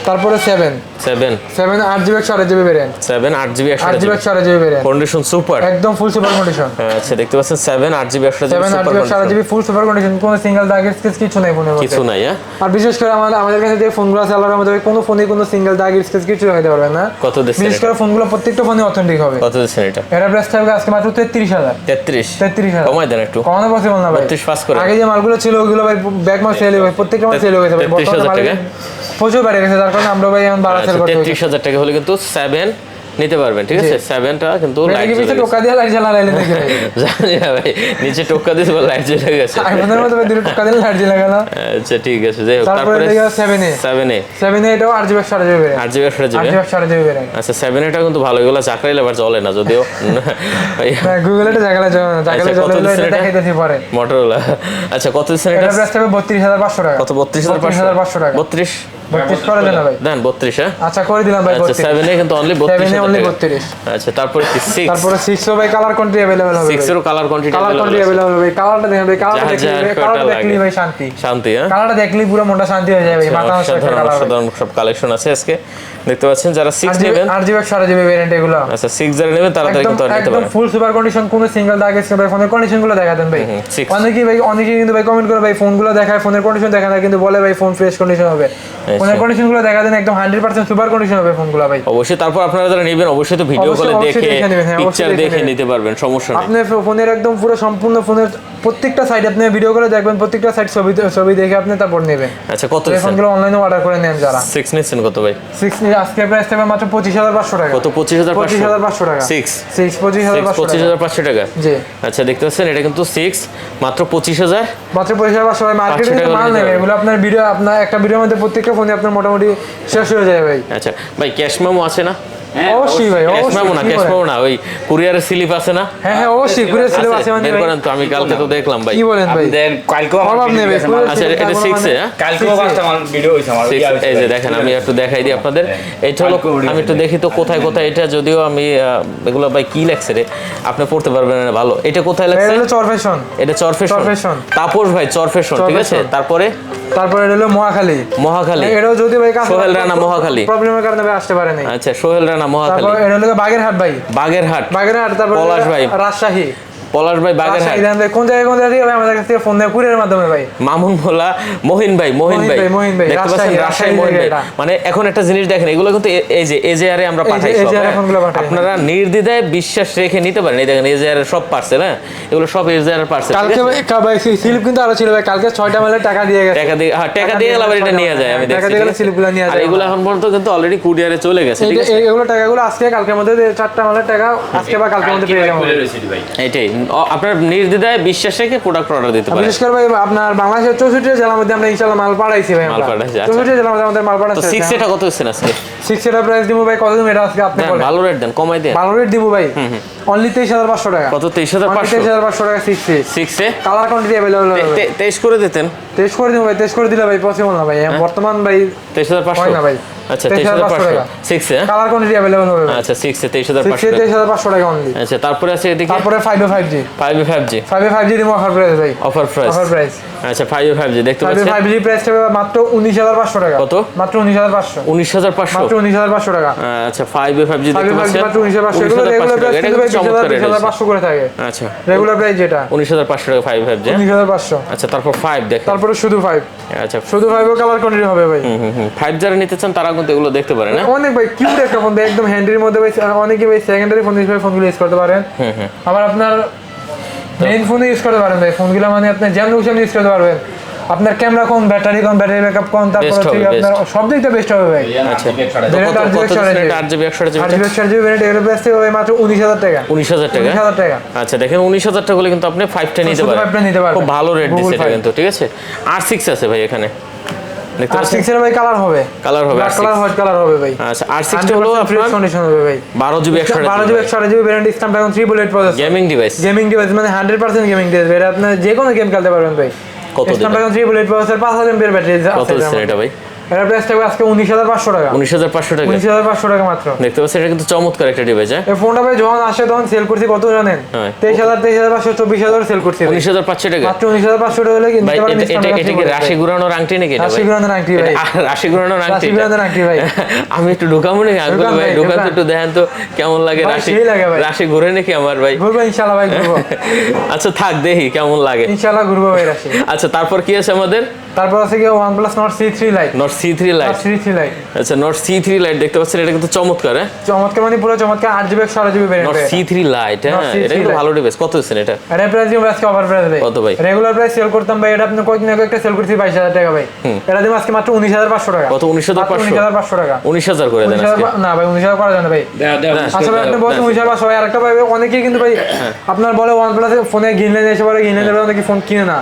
তারপরে 7 8GB 128GB variant. 7 8GB 8GB 128GB variant, condition super, একদম ফুল সুপার কন্ডিশন। আচ্ছা দেখতে পাচ্ছেন 7 8GB 7 8GB 128GB full super condition, কোনো সিঙ্গেল দাগ স্ক্র্যাচ কিছু নাই ফোনের মধ্যে, কিছু নাই। হ্যাঁ আর বিশেষ করে আমাদের কাছে যে ফোনগুলো আছে আল্লাহর রহমতে কোনো ফোনে কোনো সিঙ্গেল দাগ স্ক্র্যাচ কিছু হতে পারবে না। কত দিচ্ছেন? বিশেষ করে ফোনগুলো প্রত্যেকটা ফোনে অথেন্টিক হবে। কত দিচ্ছেন এটা? এর প্রাইস থাকবে আজকে মাত্র 33,000। 33 কমাই দেন একটু। কমানো পসিবল না ভাই। 32 পাস করে। আগে যে মালগুলো ছিল ওগুলো ভাই ব্যাক মাল সেল হয়ে প্রত্যেকটা মাল সেল হয়ে গেছে ভাই। 33,000 টাকা প্রচুর বেড়ে গেছে, যার কারণে আমরা ভাই এখন বাড়া সেল করতে হচ্ছে। 33,000 টাকা হলে কিন্তু 7 নিতে পারবেন, ঠিক আছে? 7টা কিন্তু লাইট জ্বলে টোকা দিয়ে লাইট জ্বালা লাইলে নাকি ভাই? জানি না ভাই, নিচে টোকা দিয়ে লাইট জ্বলে গেছে। আইফোনের মতো ভাই দুটো টোকা দিয়ে লাইট জ্বলে গেল। আচ্ছা ঠিক আছে, যাই হোক। তারপরে তারপরে 7A এটাও 8GB 128GB variant. 8GB 128GB variant. আচ্ছা 7 এটা কিন্তু ভালো, এগুলো চাকরাইলে আবার জ্বলে না যদিও। না গুগলে এটা জায়গা জ্বলে না, জায়গায় জ্বলে এটা দেখাইতেছি পরে। মোটরোলা। আচ্ছা কত দিচ্ছেন এটা? এটা প্রাইস থাকবে 32,500 টাকা। কত? 32,500 টাকা। 32 করে দেন ভাই। দেন 32 হ্যাঁ? আচ্ছা করে দিলাম ভাই 32। আচ্ছা 7 কিন্তু অনলি 32। আচ্ছা তারপরে কি 6? তারপরে 6 ভাই কালার কোয়ান্টিটি अवेलेबल হবে। 6 এর কালার কোয়ান্টিটি अवेलेबल হবে ভাই। কালারটা দেখেন ভাই, কালারটা দেখলি ভাই শান্তি হ্যাঁ? কালারটা দেখলি পুরো মনটা শান্তি হয়ে যাবে ভাই। মাথা নষ্ট একটা কালার। সাধারণ সব কালেকশন আছে আজকে দেখতে পাচ্ছেন। যারা 6 নেবেন 8GB 128GB ভেরিয়েন্ট এগুলো। আচ্ছা 6 যারা নেবেন তারা কিন্তু নিতে একদম পারেন। ফুল সুপার কন্ডিশন, কোনো সিঙ্গেল দাগ আছে ভাই। ফোনের কন্ডিশনগুলো দেখা দেন ভাই। 6 অনেকেই কিন্তু ভাই কমেন্ট করে ভাই ফোনগুলো দেখায়, ফোনের কন্ডিশন দেখা না, কিন্তু বলে ভাই ফোন ফ্রেশ কন্ডিশন হবে। ফোনের কন্ডিশনগুলো দেখা দেন, একদম 100% সুপার কন্ডিশন হবে ফোনগুলো ভাই। অবশ্যই। তারপর আপনারা যারা নেবেন অবশ্যই তো ভিডিও কলে দেখে পিকচার দেখে নিতে পারবেন, সমস্যা নেই। আপনি ফোনের একদম পুরো সম্পূর্ণ ফোনের প্রত্যেকটা সাইড আপনি ভিডিও করে দেখবেন, প্রত্যেকটা সাইড ছবি দেখে আপনি তারপর নেবেন। আচ্ছা কত এই ফোনগুলো অনলাইনে অর্ডার করে নেন যারা। 6 নিচ্ছেন কত ভাই? 6 আজকে প্রাইস থাকবে মাত্র 25,500 টাকা। কত? 25,500 টাকা। 6 25,500 টাকা। জি আচ্ছা দেখতে পাচ্ছেন এটা কিন্তু 6 মাত্র 25,000। মাত্র 25,500 টাকা। মার্কেটে কিন্তু মাল নেবে এগুলো। আপনার একটা ভিডিওর মধ্যে প্রত্যেকটা ফোনে আপনার মোটামুটি শেষ হয়ে যায় ভাই। আচ্ছা ভাই ক্যাশ মেমো আছে না? অবশ্যই ভাই, ক্যাশ মেমো না ওই কুরিয়ারের স্লিপ আছে না? হ্যাঁ অবশ্যই কুরিয়ার স্লিপ আছে মানে বের করেন তো, আমি কালকে তো দেখলাম ভাই। কি বলেন ভাই? দেন কালকেও অভাব নেই ভাই। আচ্ছা এটা 6 এ হ্যাঁ? কালকেও কাস্টমার ভিডিও হইছে আমার। এই যে দেখেন আমি একটু দেখাই দিই আপনাদের। এইটা হলো, আমি একটু দেখি তো কোথায় কোথায় এটা, যদিও আমি এগুলো ভাই কি লেখছে রে, আপনি পড়তে পারবেন না ভালো। এটা কোথায় লেখছে? এটা হলো চরফেশন। এটা চরফেশন। তাপস ভাই চরফেশন, ঠিক আছে? তারপরে এটা হলো মহাখালী। এটাও যদি ভাই সোহেল রানা মহাখালী প্রবলেমের কারণে ভাই আসতে পারে নাই। আচ্ছা সোহেল রানা মহাখালী। তারপর এটা হলো বাগেরহাট ভাই। বাগেরহাট। তারপর পলাশ ভাই রাজশাহী। পলাশ ভাই বাগেরহাট। কোন জায়গায় থেকে ভাই আমাদের কাছ থেকে ফোন দেয় কুরিয়ারের মাধ্যমে ভাই। মামুন ভোলা মহিন ভাই দেখতে পাচ্ছেন রাজশাহী মহিন ভাই। মানে এখন একটা জিনিস দেখেন, এগুলো কিন্তু এই যে এজেআরে আমরা পাঠাই সব। আপনারা নির্দ্বিধায় বিশ্বাস রেখে নিতে পারেন। এই দেখেন এজেআরের সব পার্সেল, হ্যাঁ এগুলো সব এজেআরের পার্সেল। কালকে ভাই স্লিপ কিন্তু আরো ছিল ভাই। কালকে 6টা মেলে টাকা দিয়ে গেছে। টাকা দিয়ে গেলে আবার এটা নিয়ে যায়, আমি দেখছি। স্লিপগুলো নিয়ে যায়। আর এগুলো এখন পর্যন্ত কিন্তু অলরেডি কুরিয়ারে চলে গেছে, ঠিক আছে? এগুলো টাকাগুলো আজকে কালকের মধ্যে 4টা মেলের টাকা আজকে বা কালকের মধ্যে পেয়ে যাবেন এইটাই। আপনার নির্দ্বিধায় বিশ্বাস রেখে প্রোডাক্ট অর্ডার দিতে পারেন। বিশেষ করে ভাই আপনার বাংলাদেশের 64 জেলার মধ্যে আমরা ইনশাআল্লাহ মাল পাঠাইছি ভাই। 64 জেলার মধ্যে আমাদের মাল পাঠাচ্ছি। তো 6 এটা কত হচ্ছে আজকে? 6 এর প্রাইস দিব ভাই কত দিন এটা আজকে আপনি বলেন। ভালো রেট দেন, কমাই দেন। ভালো রেট দিব ভাই। অনলি 23,500 টাকা। কত? 23,500 টাকা 6 এ কালার কোয়ান্টিটি अवेलेबल হবে। 23 করে দিতেন। 23 করে দিব ভাই। 23 করে দিলে ভাই পসিবল না ভাই। বর্তমান ভাই 23,500 হয় না ভাই। আচ্ছা 23500 6 এ কালার কোয়ান্টিটি अवेलेबल হবে ভাই। আচ্ছা 6 এ 23500 23500 টাকা অনলি। আচ্ছা তারপরে আছে এদিকে তারপরে 5G 5G 5G দিমু অফার প্রাইস ভাই। অফার প্রাইস আচ্ছা 5G দেখতে পাচ্ছেন 5G প্রাইস হবে মাত্র 19500 টাকা। কত? মাত্র 19500 19500 মাত্র 19500 টাকা। আচ্ছা 5G দেখতে পাচ্ছেন মাত্র 19500 এগুলো রেগুলার প্রাইস কিন্তু ভাই 20500 করে থাকে। আচ্ছা রেগুলার প্রাইস যেটা 19500 টাকা 5G 19500। আচ্ছা তারপর 5 দেখেন তারপরে শুধু 5 আচ্ছা শুধু 5 কালার কোয়ান্টিটি হবে ভাই। 5 যারা নিতে চান তারা কিন্তু এগুলো দেখতে পারেন না অনেক ভাই কিউট একটা ফোন ভাই, একদম হ্যান্ডির মধ্যে ভাই। অনেকে ভাই সেকেন্ডারি ফোন হিসেবে ফোনগুলো ইউজ করতে পারেন। আবার আপনার মেইন ফোনে ইউজ করতে পারেন ভাই ফোনগুলো, মানে আপনি যেমন খুশি ইউজ করতে পারবেন। আপনার ক্যামেরা কোন, ব্যাটারি ব্যাকআপ কোন, তারপর আপনার সব দিকটা বেস্ট হবে ভাই। আচ্ছা variant 8GB 128GB 8GB variant এর প্রাইস হবে মাত্র 19000 টাকা। 19000 টাকা 19000 টাকা। আচ্ছা দেখেন 19000 টাকা হলে কিন্তু আপনি 5টা নিতে পারেন। 5টা নিতে পারবেন। খুব ভালো রেট Google দিছে এটা 5 কিন্তু, ঠিক আছে। R6 আছে ভাই এখানে দেখতে আর পাচ্ছেন 6 এর ভাই কালার হবে R6 কালার হোয়াইট কালার হবে ভাই। আচ্ছা R6 টা হলো আপনার কন্ডিশন হবে ভাই 12GB 128GB variant Snapdragon 3 processor gaming device মানে 100% গেমিং ডিভাইস। এটা আপনি যে কোনো গেম খেলতে পারবেন ভাই। কত দিবেন? স্ন্যাপড্রাগন 3 প্রসেসর 5000 mAh ব্যাটারি আছে। কত দিচ্ছেন এটা ভাই? এর প্রাইস থাকবে আজকে 19500 টাকা। 19500 টাকা 19500 টাকা মাত্র। দেখতে পাচ্ছেন এটা কিন্তু চমৎকার একটা ডিভাইস। হ্যাঁ এই ফোনটা ভাই যখন আসে তখন সেল করছি কত জানেন? হ্যাঁ। 23500 24000 সেল করছি ভাই। 19500 টাকা মাত্র 19500 টাকা হলে কিনতে ভাই। পারেন। এটা কি রাশি ঘুরানোর আংটি নাকি এটা ভাই? রাশি ঘুরানোর আংটি ভাই। রাশি ঘুরানোর আংটি রাশি ঘুরানোর আংটি ভাই। আমি একটু ঢুকাবো নাকি আঙ্গুল ভাই? ঢুকান তো একটু দেখেন তো কেমন লাগে। ভাই, রাশি সেই লাগে ভাই। রাশি ঘুরে নাকি আমার ভাই? ঘুরবো ইনশাআল্লাহ ভাই, ঘুরবো আচ্ছা থাক দেখি কেমন লাগে। ইনশাআল্লাহ ঘুরবো ভাই রাশি। আচ্ছা তারপর কি আছে আমাদের? তারপর আছে কি OnePlus Nord C3 Lite। Nord C3 Lite C3 Lite আচ্ছা Nord C3 Lite দেখতে পাচ্ছেন এটা কিন্তু চমৎকার। হ্যাঁ চমৎকার, মানে পুরো চমৎকার 8GB 128GB variant. Nord C3 Lite হ্যাঁ Nord C3 এটা কিন্তু Lite। ভালো ডিভাইস। কত দিচ্ছেন এটা? এর প্রাইস দিব আজকে অফার প্রাইস ভাই। কত ভাই? রেগুলার প্রাইস সেল করতাম ভাই, এটা আপনি কয়েকদিন আগে একটা সেল করছি 22000 টাকা ভাই। এটা দিব আজকে মাত্র 19500 টাকা। কত? 19500 19500 টাকা। 19000 করে দেন আজকে। না ভাই 19000 করা যায় না ভাই। আসলে আপনি বলছেন 19500 ভাই, আরেকটা ভাই অনেকেই কিন্তু ভাই আপনার বলে OnePlus ফোনে গ্রিন লাইন এসে পরে গ্রিন লাইন অনেকে ফোন কিনে না।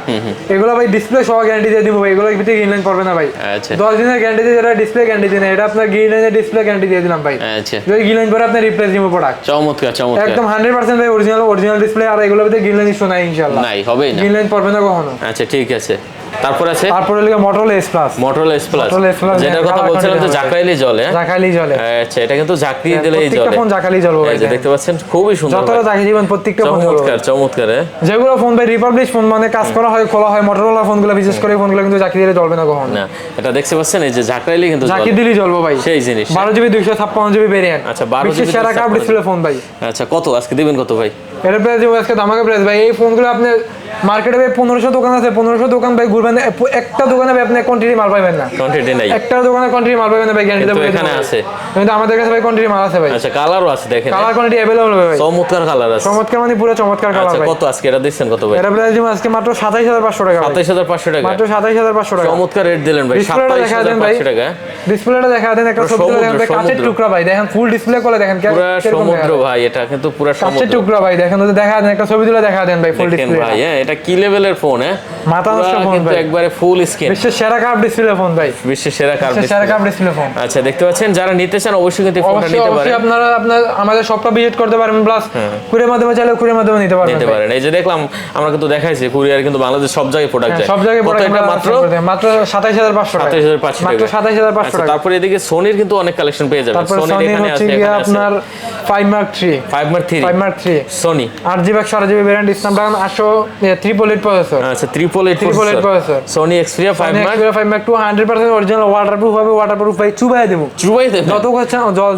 এগুলো ভাই ডিসপ্লে সহ গ্যারান্টি দিয়ে দিব ভাই। এগুলো ভিতরে গ্রিন লাইন পড়বে না ভাই। আচ্ছা 10 দিনের গ্যারান্টি দিয়ে, যেটা ডিসপ্লে গ্যারান্টি দিয়ে না, এটা আপনার গ্রিন লাইনের ডিসপ্লে গ্যারান্টি দিয়ে দিলাম ভাই। আচ্ছা যদি গ্রিন লাইন পরে আপনি রিপ্লেস দিব প্রোডাক্ট। চমৎকার চমৎকার একদম 100% ভাই অরিজিনাল ডিসপ্লে। আর এগুলোর ভিতরে গ্রিন লাইন ইস্যু নাই ইনশাআল্লাহ। নাই হবেই না। গ্রিন লাইন পড়বে না কখনো। আচ্ছা ঠিক আছে। তারপর আছে তারপরে লিখে Motorola S Plus। Motorola S Plus Motorola S Plus যেটার কথা বলছিলাম যে জাকাইলে জ্বলে। জাকাইলেই জ্বলে। আচ্ছা এটা কিন্তু জাকরি দিলেই প্রত্যেকটা জ্বলে। ফোন জাকাইলেই জ্বলবে ভাই। এই যে দেখতে পাচ্ছেন খুবই সুন্দর। যতটা জাকি দিবেন প্রত্যেকটা ফোন জ্বলবে। চমৎকার চমৎকার। যেগুলো ফোন ভাই রিপাবলিশ ফোন মানে কাজ করা হয় খোলা হয় Motorola ফোনগুলো, বিশেষ করে ফোনগুলো কিন্তু জাকি দিলে জ্বলবে না কখনো। না এটা দেখতে পাচ্ছেন এই যে জাকরাইলে কিন্তু জাকি দিলেই জ্বলবে ভাই। সেই জিনিস 12GB 256GB ভেরিয়েন্ট। আচ্ছা 12GB সেরা কাপ ডিসপ্লে ফোন ভাই। আচ্ছা কত আজকে দিবেন কত ভাই? এর প্রাইস দিব আজকে ধামাকা প্রাইস ভাই। এই ফোনগুলো আপনি মার্কেটে ভাই 1500 দোকান আছে, 1500 দোকান ভাই ঘুরবেন, একটা দোকানে ভাই আপনি কোয়ান্টিটি মাল পাবেন না। কোয়ান্টিটি নাই একটা দোকানে কোয়ান্টিটি মাল পাবেন না ভাই, গ্যারান্টি দেবো। এখানে আছে কিন্তু আমাদের কাছে ভাই কোয়ান্টিটি মাল আছে ভাই। আচ্ছা কালারও আছে দেখেন। কালার কোয়ান্টিটি अवेलेबल হবে ভাই। চমৎকার কালার আছে। চমৎকার মানে পুরো চমৎকার কালার আচ্ছা ভাই। কত আজকে এটা দিচ্ছেন কত ভাই? এর প্রাইস দিব আজকে মাত্র 27500 টাকা ভাই। 27500 টাকা মাত্র 27500 টাকা। চমৎকার রেট দিলেন ভাই। ডিসপ্লেটা দেখা দেন ভাই। 27500 টাকা। ডিসপ্লেটা দেখা দেন, একটা ছবি দেখেন ভাই, কাঁচের টুকরা ভাই। দেখেন ফুল ডিসপ্লে করে দেখেন পুরো সমুদ্র ভাই, এটা কিন্তু পুরো কাঁচের সমুদ্র। টুকরা ভাই দেখেন, যদি দেখা দেন একটা ছবি তুলে দেখা দেন ভাই ফুল দেখেন ডিসপ্লে ভাই হ্যাঁ এটা কি লেভেলের ফোন। হ্যাঁ মাথা নষ্ট ফোন কিন্তু ভাই। একবারে ফুল স্ক্রিন। বিশ্বের সেরা কাপ ডিসপ্লে ফোন ভাই। বিশ্বের সেরা কার্ড বিশ্বের সেরা কাপ ডিসপ্লে ফোন। আচ্ছা দেখতে পাচ্ছেন যারা নিতে চান অবশ্যই কিন্তু এই ফোনটা অবশ্যই নিতে অবশ্যই পারেন। আপনারা আমাদের শপটা ভিজিট করতে পারবেন, প্লাস কুরিয়ার মাধ্যমে চাইলে কুরিয়ার মাধ্যমে নিতে পারবেন। নিতে পারেন। এই যে দেখলাম আমরা কিন্তু দেখাইছি কুরিয়ার কিন্তু বাংলাদেশ সব জায়গায় প্রোডাক্ট যায়। সব জায়গায় কত প্রোডাক্ট এটা মাত্র মাত্র 27500 টাকা। 27500 মাত্র টাকা। 27500 আচ্ছা টাকা। তারপরে এদিকে সোনির কিন্তু অনেক কালেকশন পেয়ে যাবেন। তারপর সোনির সনি এখানে হচ্ছে আছে, কি এখানে আছে আপনার 5 Mark 3 5 Mark 3 5 Mark 3 Sony 8GB 128GB variant Snapdragon 888 processor. আচ্ছা 888 processor. Sony Xperia 5 Mark 5 Mark 2 100% original waterproof হবে। ওয়াটারপ্রুফ ভাই চুবাই দেবো। চুবাই দেন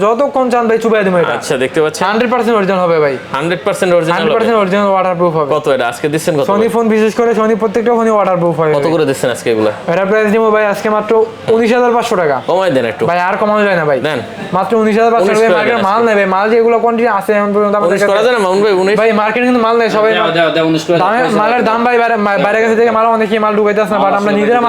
যতক্ষণ চান ভাই চুবাই দেবো এটা। আচ্ছা দেখতে পাচ্ছেন 100% অরিজিনাল হবে ভাই। 100% অরিজিনাল 100% অরিজিনাল ওয়াটারপ্রুফ হবে। কত এটা আজকে দিচ্ছেন কত? সনি ফোন বিশেষ করে সনি প্রত্যেকটা ফোনই ওয়াটারপ্রুফ হয়। কত করে দিচ্ছেন আজকে এগুলা? এটা প্রাইস দিব ভাই আজকে মাত্র 19500 টাকা। কমাই দেন একটু ভাই আর কমানো যায় না ভাই। দেন মাত্র 19500 টাকা। মার্কেটে মাল নেবে, মাল যেগুলো কোয়ান্টিটি আছে এখন পর্যন্ত আমাদের 19 করা যায় না মামুন ভাই? 19 ভাই মার্কেটে কিন্তু মাল নেই সবাই। মালের দাম ভাই বাইরে কাছে থেকে মাল অনেকেই মাল ঢুকাইতেছে না, বাট আমরা নিজেরা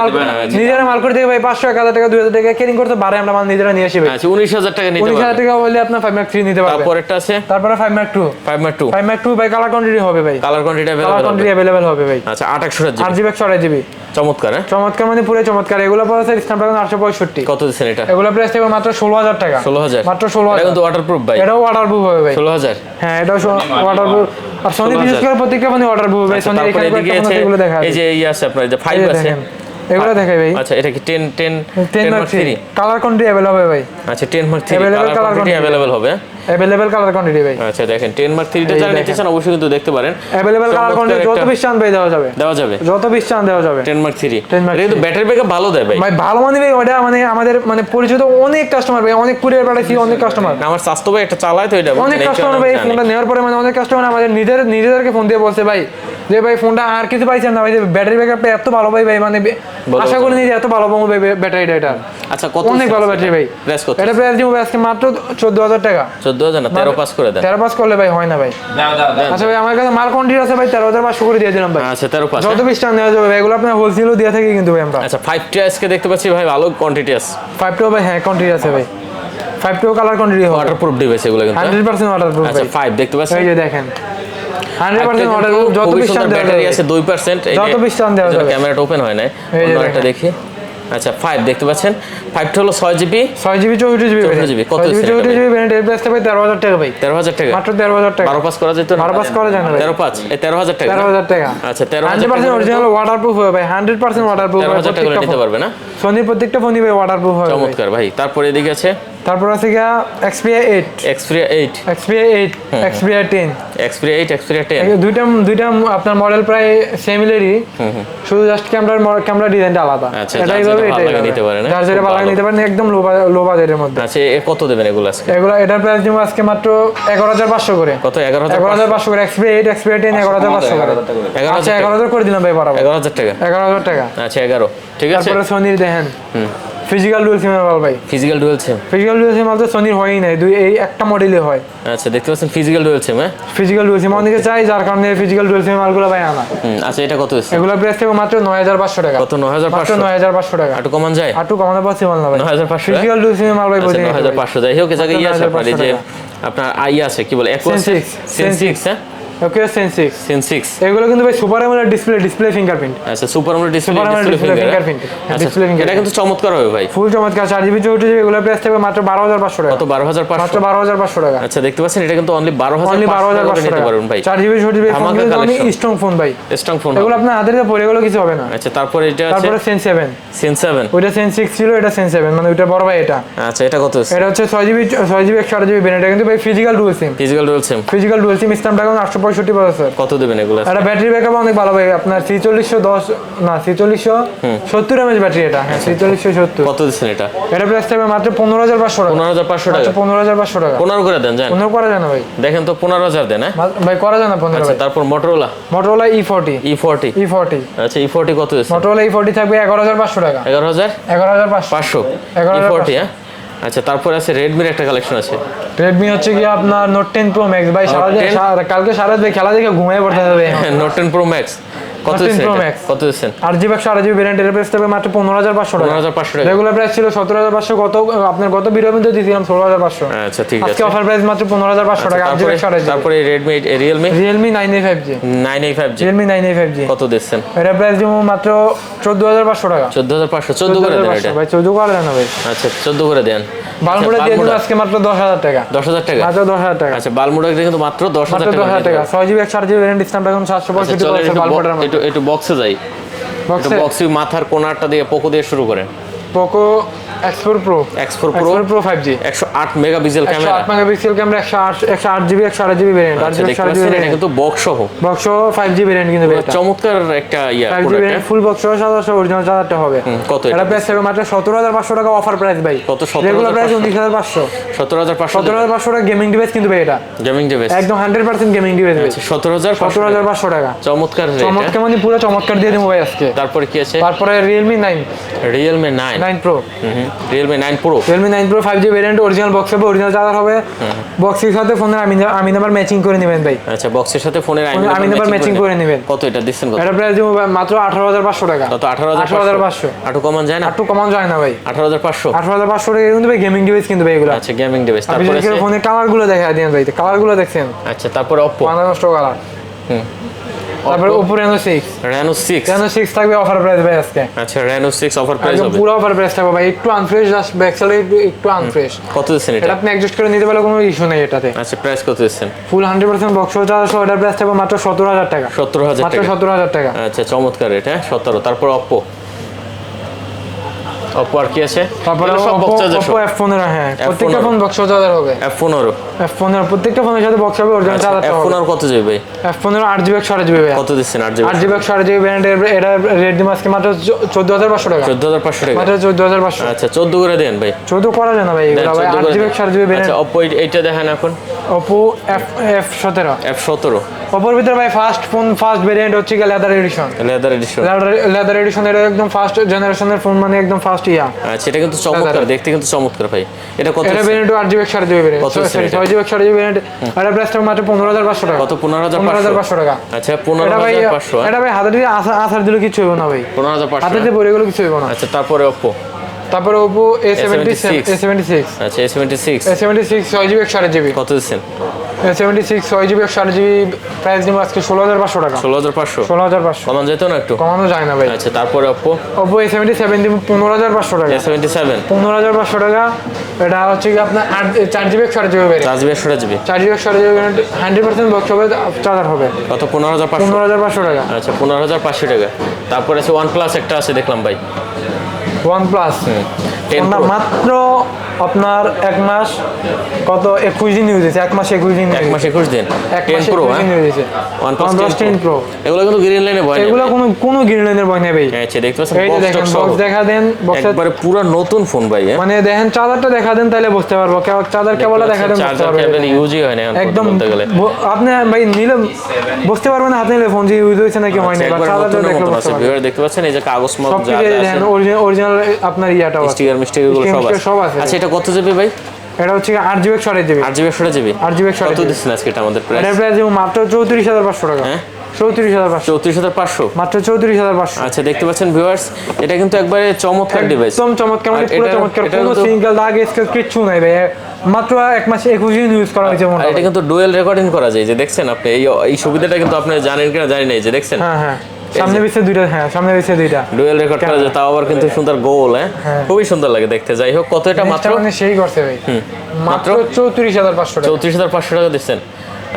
মাল করে থেকে ভাই 500 1000 টাকা 2000 টাকা কেরিং করতে পারে, আমরা মাল নিজেরা নিয়ে আসি ভাই। আচ্ছা 19000 টাকা নিতে 19000 পারবেন। টাকা হলে আপনার 5 Mark 3 নিতে পারবেন। তারপর একটা আছে তারপরে 5 Mark 2 5 Mark 2 5 Mark 2 ভাই কালার কোয়ান্টিটি হবে ভাই। Colour quantity colour available quantity available হবে ভাই। আচ্ছা 8GB 8GB 128GB চমৎকার। হ্যাঁ চমৎকার মানে পুরো চমৎকার। এগুলো পড়ছে স্ন্যাপড্রাগন 865। কত দিচ্ছেন এটা? এগুলো প্রাইস থাকবে মাত্র 16000 টাকা। 16000 মাত্র 16000। এটা কিন্তু ওয়াটারপ্রুফ ভাই। এটাও ওয়াটারপ্রুফ হবে ভাই। 16000 হ্যাঁ এটাও ওয়াটারপ্রুফ। আর সনি বিশেষ করে প্রত্যেকটা ফোনে ওয়াটারপ্রুফ ভাই। সনি তারপরে এখানে এদিকে একটা আছে ফোন এগুলো দেখা এই যে এই আছে আপনার যে 5 আছে এগুলো দেখাই ভাই। আচ্ছা এটা কি 10 Mark Mark 3 3 colour quantity available হবে ভাই। আচ্ছা 10 Mark 3 Available colour color quantity quantity available হবে। अवेलेबल কালার কোয়ান্টিটি ভাই। আচ্ছা দেখেন 10 Mark 3 টা এই যে যারা নিতে দেখেন। চান অবশ্যই কিন্তু দেখতে পারেন। अवेलेबल কালার কোয়ান্টিটি যত বেশি চান ভাই দেওয়া যাবে। দেওয়া যাবে যত বেশি চান দেওয়া যাবে। 10 Mark 3 10 Mark এটা কিন্তু 3 ব্যাটারি ব্যাকআপ ভালো দেয় ভাই। ভাই ভালো মানে ভাই ওটা মানে আমাদের মানে পরিচিত অনেক কাস্টমার ভাই, অনেক কুরিয়ার পাঠাইছি অনেক কাস্টমার, আমার স্বাস্থ্য ভাই একটা চালায় তো এটা অনেক কাস্টমার ভাই ফোনটা নেওয়ার পরে মানে অনেক কাস্টমার আমাদের নিজেদেরকে ফোন দিয়ে বলছে ভাই যে ভাই ফোনটা আর কিছু পাইছেন না ভাই, যে ব্যাটারি ব্যাকআপটা এত ভালো ভাই মানে আশা করিনি যে এত ভালো পাবো ভাই ব্যাটারিটা। এটা আচ্ছা কত অনেক ভালো ব্যাটারি ভাই। প্রেস কত? এটা প্রাইস দিব আজকে মাত্র 14000 টাকা। 14000 না 13 পাস করে দেন। 13 পাস করলে ভাই হয় না ভাই। দাও আচ্ছা ভাই আমার কাছে মাল কোয়ান্টিটি আছে ভাই 13500 করে দিয়ে দিলাম ভাই। আচ্ছা 13 পাস যত বেশি টাকা নেওয়া যাবে ভাই, এগুলো আপনার হোলসেলও দিয়ে থাকি কিন্তু ভাই আমরা। আচ্ছা 5টা আজকে দেখতে পাচ্ছি ভাই ভালো কোয়ান্টিটি আছে। 5 টো ভাই হ্যাঁ কোয়ান্টিটি আছে ভাই। 5 টো কালার কোয়ান্টিটি হবে। ওয়াটারপ্রুফ ডিভাইস এগুলো কিন্তু 100% ওয়াটারপ্রুফ আচ্ছা ভাই। 5 দেখতে পাচ্ছেন এই যে দেখেন 100% ওয়াটারপ্রুফ, যত বেশি টাকা দেওয়া ব্যাটারি যাবে আছে 2%। যত বেশি টাকা দেওয়া যাবে। ক্যামেরাটা ওপেন হয় না, এই যে অন্য একটা দেখি। আচ্ছা 5 দেখতে পাচ্ছেন 5টা হলো 6GB 6GB 64GB 64GB কত 6GB 64GB ভেরিয়েন্ট এর প্রাইসটা ভাই 13000 টাকা ভাই। 13000 টাকা মাত্র 13000 টাকা। 12 পাস করা যেত না? 12 পাস করা যায় না ভাই। 13 পাস এই 13000 টাকা 13000 টাকা। আচ্ছা 13000 100% অরিজিনাল ওয়াটারপ্রুফ হবে ভাই, 100% ওয়াটারপ্রুফ। 13000 টাকা করে নিতে পারবে না? সোনি প্রত্যেকটা ফোনই ভাই ওয়াটারপ্রুফ হবে ভাই। চমৎকার ভাই। তারপরে এদিকে আছে তারপর আছে গিয়া Xperia 8, Xperia 8 Xperia 8, Xperia 10। Xperia 8 Xperia 10 এই দুইটা আপনার মডেল প্রায় সিমিলারই, শুধু জাস্ট ক্যামেরা ডিজাইনটা আলাদা। আচ্ছা, এটাই যার ভাবে যেটা ভালো এটাই লাগে নিতে পারেন, হ্যাঁ? যার যেটা খুব ভালো লাগে ভালো। নিতে পারেন, একদম লো বাজেটের মধ্যে। আচ্ছা এ কত দেবেন এগুলো আজকে? এগুলো এটার প্রাইস দিব আজকে মাত্র 11500 করে। কত 11500 11500 করে। Xperia 8, Xperia 10 11500 করে। 11000 আচ্ছা 11000 করে দিলাম ভাই বরাবর। 11000 টাকা 11000 টাকা। আচ্ছা 11 ঠিক আছে। তারপরে সোনির দেখেন ফিজিক্যাল ডুয়াল সিম মাল ভাই। Physical dual sim physical dual sim মাল তো সোনির হয়ই নাই, এই একটা মডেলে হয়। আচ্ছা দেখতে পাচ্ছেন ফিজিক্যাল ডুয়াল সিম হ্যাঁ। ফিজিক্যাল ডুয়াল সিম অনেকে চাই, যার কারণে ফিজিক্যাল ডুয়াল সিম মালগুলো ভাই আনা। আচ্ছা এটা কত হচ্ছে? এগুলো প্রাইস থেকে মাত্র 9500 টাকা। কত 9500? মাত্র 9500 টাকা। একটু কমান যায়? আটু কমানো পসিবল না ভাই। 9500 ফিজিক্যাল ডুয়াল সিম মাল ভাই আচ্ছা বলতে 9500 যাই হোক, এই জায়গায় ইয়ে আছে আপনার এই যে আপনার আই আছে কি বলে Sense 6 হ্যাঁ ওকে সেন্স 6। Sense 6 এগুলো কিন্তু ভাই সুপার অ্যামোলেড ডিসপ্লে ফিঙ্গারপ্রিন্ট। আচ্ছা super AMOLED display Super AMOLED display fingerprint. fingerprint। আচ্ছা Display fingerprint। এটা কিন্তু চমৎকার হবে ভাই। ফুল চমৎকার 4GB 64GB এগুলো প্রাইস থেকে মাত্র 12500 টাকা। কত 12500? মাত্র 12500 টাকা। আচ্ছা দেখতে পাচ্ছেন এটা কিন্তু অনলি অনলি 12500 12500 নিতে টাকা পারবেন ভাই। 4GB 64GB ফোন ধামাকা কিন্তু অনেক collection। স্ট্রং ফোন ভাই। স্ট্রং ফোন এগুলো আপনার হাতের পরে এগুলো কিছু হবে না। আচ্ছা তারপরে এটা আছে তারপরে সেন্স 7, Sense 7 ওইটা সেন্স 6 ছিল, এটা সেন্স 7 মানে ওইটা বড় ভাই এটা। আচ্ছা এটা কত হচ্ছে? এটা হচ্ছে 6GB 128GB ভেরিয়েন্ট, কিন্তু ভাই physical dual sim. Physical dual sim physical dual sim Snapdragon 865 processor. কত দেবেন এগুলো? এটা ব্যাটারি ব্যাকআপ অনেক ভালো ভাই, আপনার 4370 mAh ব্যাটারি এটা। হ্যাঁ 4370। কত দিচ্ছেন এটা? এটা প্রাইস থাকবে মাত্র 15500 টাকা। 15500 টাকা 15500 টাকা। 15 করে দেন জান। 15 করা যায় না ভাই। দেখেন তো 15000 দেন হ্যাঁ। ভাই করা যায় না 15 আচ্ছা ভাই। তারপর মোটরোলা Motorola E40। E40 আচ্ছা E40 কত দিচ্ছেন? Motorola E40 থাকবে 11500 টাকা। 11500 11500। E40 হ্যাঁ। আচ্ছা তারপরে আছে রেডমির একটা কালেকশন আছে। Redmi হচ্ছে কি আপনার Note 10 Pro Max ভাই, কালকে সারা দিন খেলা দেখে ঘুমিয়ে পড়তে হবে। Note 10 Pro Max কত Note 10 দিচ্ছেন Pro এটা? Max। কত দিচ্ছেন? 8GB 128GB ভেরিয়েন্ট এর প্রাইস থাকবে মাত্র 15500 টাকা। 15500 টাকা। রেগুলার প্রাইস ছিল 17500, গত ভিডিও মধ্যে দিয়েছিলাম 16500। আচ্ছা ঠিক আছে। আজকে অফার প্রাইস মাত্র 15500 টাকা। 8GB 128GB। তারপরে Redmi Realme Realme 9A5G। 9A5G Realme 9A5G কত দিচ্ছেন? এটা প্রাইস দিব মাত্র 14500 টাকা। 14500 14 করে দেন এটা। ভাই 14 করে দেন ভাই। আচ্ছা 14 করে দেন। বালমুড়া দিয়ে দিন আজকে মাত্র 10000 টাকা। 10000 টাকা মাত্র 10000 টাকা। আচ্ছা বালমুড়া কিন্তু মাত্র 10000 মাত্র টাকা 10000 টাকা। 6GB 128GB ভেরিয়েন্ট স্ন্যাপড্রাগন 765 চলেন প্রসেসর বালমুড়ার মধ্যে। একটু বক্সে যাই। একটু বক্সে মাথার কোণারটা দিয়ে পোকো দিয়ে শুরু করেন। Poco X4 Pro। X4 Pro 5G 108 megapixel camera. 108 megapixel camera 108GB 128GB variant. আচ্ছা দেখতে পাচ্ছেন এটা কিন্তু বক্স সহ। বক্স 5G ভেরিয়েন্ট কিন্তু এটা। চমৎকার একটা 5G ভেরিয়েন্ট ফুল বক্স সহ 700 অরিজিনাল চার্জারটা হবে। কত এটা প্রাইস থাকবে মাত্র 17500 টাকা অফার প্রাইস ভাই। কত 17500? Regular price 19500। 17500 17500 টাকা গেমিং ডিভাইস কিন্তু ভাই এটা। গেমিং ডিভাইস একদম 100% গেমিং ডিভাইস ভাই। 17500 টাকা। চমৎকার রেট। চমৎকার মানে পুরো চমৎকার দিয়ে দেবো ভাই আজকে। তারপরে কি আছে? তারপরে Realme 9 9 Pro। Realme 9 Pro Realme 9 Pro 5G variant original box হবে, অরিজিনাল চার্জার হবে। বক্সের সাথে ফোনের আমি নাম্বার ম্যাচিং করে নেবেন ভাই। আচ্ছা বক্সের সাথে ফোনের আমি নাম্বার ম্যাচিং করে নেবেন। কত এটা দিচ্ছেন কত? এটা প্রাইস দিব মাত্র 18500 টাকা। কত 18500? আটু কমান যায় না? একটু কমান যায় না ভাই। 18500 18500 টাকা কিন্তু ভাই গেমিং ডিভাইস কিন্তু ভাই এগুলো। আচ্ছা গেমিং ডিভাইস। আপনি তারপরে যদি ফোনের কালারগুলো দেখা দেন ভাই, কালারগুলো দেখছেন। আচ্ছা তারপরে Oppo নষ্ট কালার। তারপরে Oppo Reno 6 Reno 6 থাকবে অফার প্রাইস ভাই আজকে। আচ্ছা Reno 6 অফার প্রাইস একদম হবে। পুরো অফার প্রাইস থাকবে ভাই, একটু আনফ্রেশ, জাস্ট ব্যাক সাইডে একটু আনফ্রেশ। কত দিচ্ছেন এটা? এটা আপনি অ্যাডজাস্ট করে নিতে পারলে কোনো ইস্যু নেই এটাতে। আচ্ছা প্রাইস কত দিচ্ছেন? ফুল 100% বক্স চার্জার সহ এটার প্রাইস থাকবে মাত্র 17000 টাকা। 17000 মাত্র টাকা। 17000 টাকা। আচ্ছা চমৎকার রেট হ্যাঁ 17। তারপর Oppo Oppo আর কি আছে? তারপরে এগুলো সব বক্স চার্জার Oppo F15 হ্যাঁ প্রত্যেকটা ফোন বক্স চার্জার হবে। F15 F15 প্রত্যেকটা ফোনের সাথে বক্স হবে অরিজিনাল চার্জার হবে। F15 কত যাবে ভাই? F15 8GB 128GB ভাই। কত দিচ্ছেন 8GB? 8GB 128GB ভ্যারিয়েন্টের এটা Redmi আজকে মাত্র 14500 টাকা। 14500 টাকা। মাত্র 14500। আচ্ছা 14 করে দেন ভাই। 14 করা যায় না ভাই এগুলো ভাই 8GB 128GB ভ্যারিয়েন্ট। আচ্ছা Oppo এইটা দেখেন এখন। Oppo F17 F17 Oppo এর ভিতরে ভাই ফার্স্ট ভেরিয়েন্ট হচ্ছে কি লেদার এডিশন। লেদার এডিশন এটা একদম ফার্স্ট জেনারেশনের ফোন মানে একদম ফার্স্ট ইয়া। আচ্ছা এটা কিন্তু চমৎকার দেখতে কিন্তু চমৎকার ভাই। এটা কত? এটা ভেরিয়েন্ট 8GB 128GB ভেরিয়েন্ট। কত? 6GB 128GB variant. এটা প্রাইস মাত্র 15500 টাকা। কত? 15500 টাকা। আচ্ছা 15500। এটা ভাই হাতে দিয়ে আসার দিলে কিছু হবে না ভাই। 15500 হাতে দিয়ে পড়ে গেলে কিছু হবে না। আচ্ছা তারপরে Oppo তারপরে Oppo A76 আচ্ছা A76 6GB 128GB কত দিচ্ছেন? A76 6GB 128GB প্রাইস দিব আজকে 16500 টাকা। 16500 16500 কমান যেত না একটু? কমানো যায় না ভাই। আচ্ছা তারপরে Oppo Oppo A77 দিব 15500 টাকা। A77 15500 টাকা। এটা হচ্ছে কি আপনার 4GB 128GB variant. 4GB 128GB 4GB 128GB variant 100% box হবে চার্জার হবে। কত? 15500 15500 টাকা। আচ্ছা 15500 টাকা। তারপরে আছে OnePlus একটা আছে দেখলাম ভাই। OnePlus 10 ফোনটা Pro মাত্র আপনার এক মাস কত 21 দিন ইউজ হয়েছে। এক মাস 21 দিন 1 মাস 21 দিন 10 Pro হ্যাঁ OnePlus 10 Pro এগুলো কিন্তু গ্রিন লাইনে ভয় নেই। এগুলো কোনো গ্রিন লাইনের ভয় নেই ভাই। আচ্ছা দেখতে পাচ্ছেন এই যে দেখেন বক্স দেখা দেন বক্সের একবারে পুরো নতুন ফোন ভাই হ্যাঁ মানে দেখেন চার্জারটা দেখা দেন তাহলে বুঝতে পারবো চার্জার কেবলটা দেখা দেন বুঝতে চার্জার পারবেন। কেবল ইউজই হয় না এখন একদম বলতে গেলে। আপনি ভাই নিলে বুঝতে পারবেন হাতে নিলে ফোন যে ইউজ হয়েছে নাকি হয় না বা চার্জারটা দেখলে বুঝতে পারবেন। ভিউয়ার দেখতে পাচ্ছেন এই যে কাগজ মত সব যা কিছু আছে দেখেন অরিজিনাল আপনার ইয়াটাও আছে স্টিকার মিস্টেক গুলো সব আছে। আচ্ছা এটা কত জিবি ভাই? এটা হচ্ছে 8GB 128GB 8GB 128GB 8GB কত দিচ্ছেন আজকে এটা আমাদের প্রাইস? এটা প্রাইস মাত্র 34500 টাকা। হ্যাঁ 34500 34500 মাত্র 34500। আচ্ছা দেখতে পাচ্ছেন ভিউয়ার্স এটা কিন্তু একবারে চমৎকার ডিভাইস একদম চমৎকার মানে পুরো চমৎকার কোনো সিঙ্গেল দাগ স্কেচ কিছু নাই ভাই মাত্র এক মাসে 21 দিন ইউজ করা হয়েছে মনে হয়। এটা কিন্তু ডুয়েল রেকর্ডিং করা যায় যে দেখছেন আপনি এই সুবিধাটা কিন্তু আপনি জানেন কিনা জানি না এই যে দেখছেন হ্যাঁ সামনে পিছে দুইটা হ্যাঁ সামনে পিছে দুইটা ডুয়েল রেকর্ড করা যায় তাও আবার কিন্তু সুন্দর গোল হ্যাঁ খুবই সুন্দর লাগে দেখতে। যাই হোক কত এটা মাত্র মানে সেই করছে ভাই মাত্র 34500 টাকা 34500 টাকা দিচ্ছেন।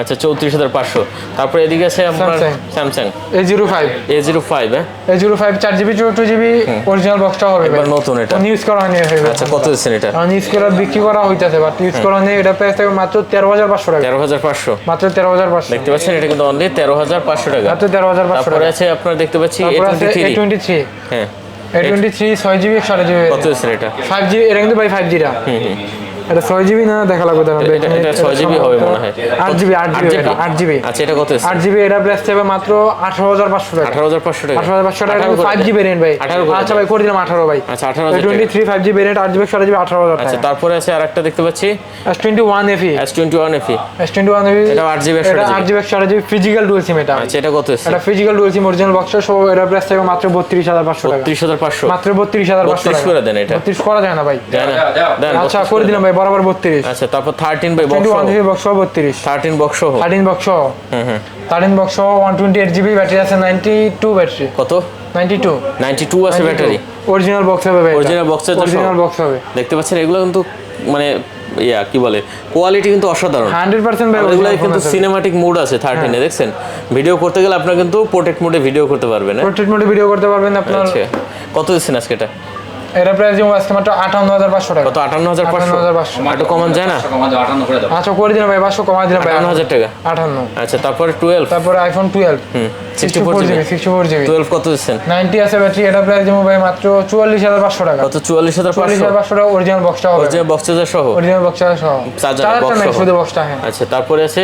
আচ্ছা 34500। তারপরে এদিকে আছে আপনার স্যামসাং A05 হ্যাঁ A05 4GB 2GB অরিজিনাল বক্সটা হবে এবার নতুন এটা ইউজ করা হয়নি ভাই। আচ্ছা কত দিচ্ছেন এটা? ইউজ করা বিক্রি করা হইতাছে বাট ইউজ করা নেই। এটা প্রাইস থাকে মাত্র 13500 টাকা। 13500 মাত্র 13500 দেখতে পাচ্ছেন এটা কিন্তু অনলি 13500 টাকা। মাত্র 13500 টাকা। তারপরে আছে আপনার দেখতে পাচ্ছি A23 হ্যাঁ A23 6GB 128GB কত দিচ্ছেন এটা? 5GB এটা কিন্তু ভাই 5G টা এটা 6GB না দেখা লাগবে দাঁড়ান এটা 6GB হবে মনে হয় 8GB 8GB আচ্ছা এটা কত? 8GB এটা প্রাইস হবে মাত্র 18500 টাকা 18500 টাকা 18500 টাকা 5G ভেরিয়েন্ট ভাই। আচ্ছা ভাই করে দিলাম 18 ভাই। আচ্ছা 18000 A23 5G variant 8GB 128GB 18000 টাকা। আচ্ছা তারপরে আছে আরেকটা দেখতে পাচ্ছি S21 FE S21 FE এটা 8GB 128GB ফিজিক্যাল ডুয়াল সিম এটা। আচ্ছা এটা কত? এটা ফিজিক্যাল ডুয়াল সিম অরিজিনাল বক্সটা সহ এটা প্রাইস হবে মাত্র 32500 টাকা 32500 মাত্র 32500 টাকা 32 করে দেন এটা 32 করা যায় না ভাই। দেন আচ্ছা করে দিলাম ভাই বরাবর 32। আচ্ছা তারপর 13 by box 21 box 32 13 box 13 box 13 box 128GB battery আছে 92 ব্যাটারি কত? 92 আছে ব্যাটারি অরিজিনাল বক্স হবে ভাই অরিজিনাল বক্সের অরিজিনাল বক্স হবে। দেখতে পাচ্ছেন এগুলো কিন্তু মানে কি বলে কোয়ালিটি কিন্তু অসাধারণ 100% ভাই এগুলো কিন্তু সিনেমাটিক মোড আছে 13 এ দেখছেন ভিডিও করতে গেলে আপনারা কিন্তু পোর্ট্রেট মোডে ভিডিও করতে পারবেন পোর্ট্রেট মোডে ভিডিও করতে পারবেন আপনার। আচ্ছা কত দিচ্ছেন আজকে এটা? এর প্রাইস দিব আজকে মাত্র 58500 টাকা। কত? 58500 একটু কমান যায় না? আচ্ছা করে দিলাম ভাই 500 কমাই দিলাম ভাই 58000 টাকা 58। আচ্ছা তারপরে 12 তারপরে আইফোন 12 64GB 12 কত দিচ্ছেন? 90 আছে ব্যাটারি এটা প্রাইস দিব ভাই মাত্র 44500 টাকা। কত? 44500 টাকা অরিজিনাল বক্সটা হবে অরিজিনাল বক্স চার্জার সহ অরিজিনাল বক্সটা সহ চার্জারটা নাই শুধু বক্সটা হ্যাঁ। আচ্ছা তারপরে আছে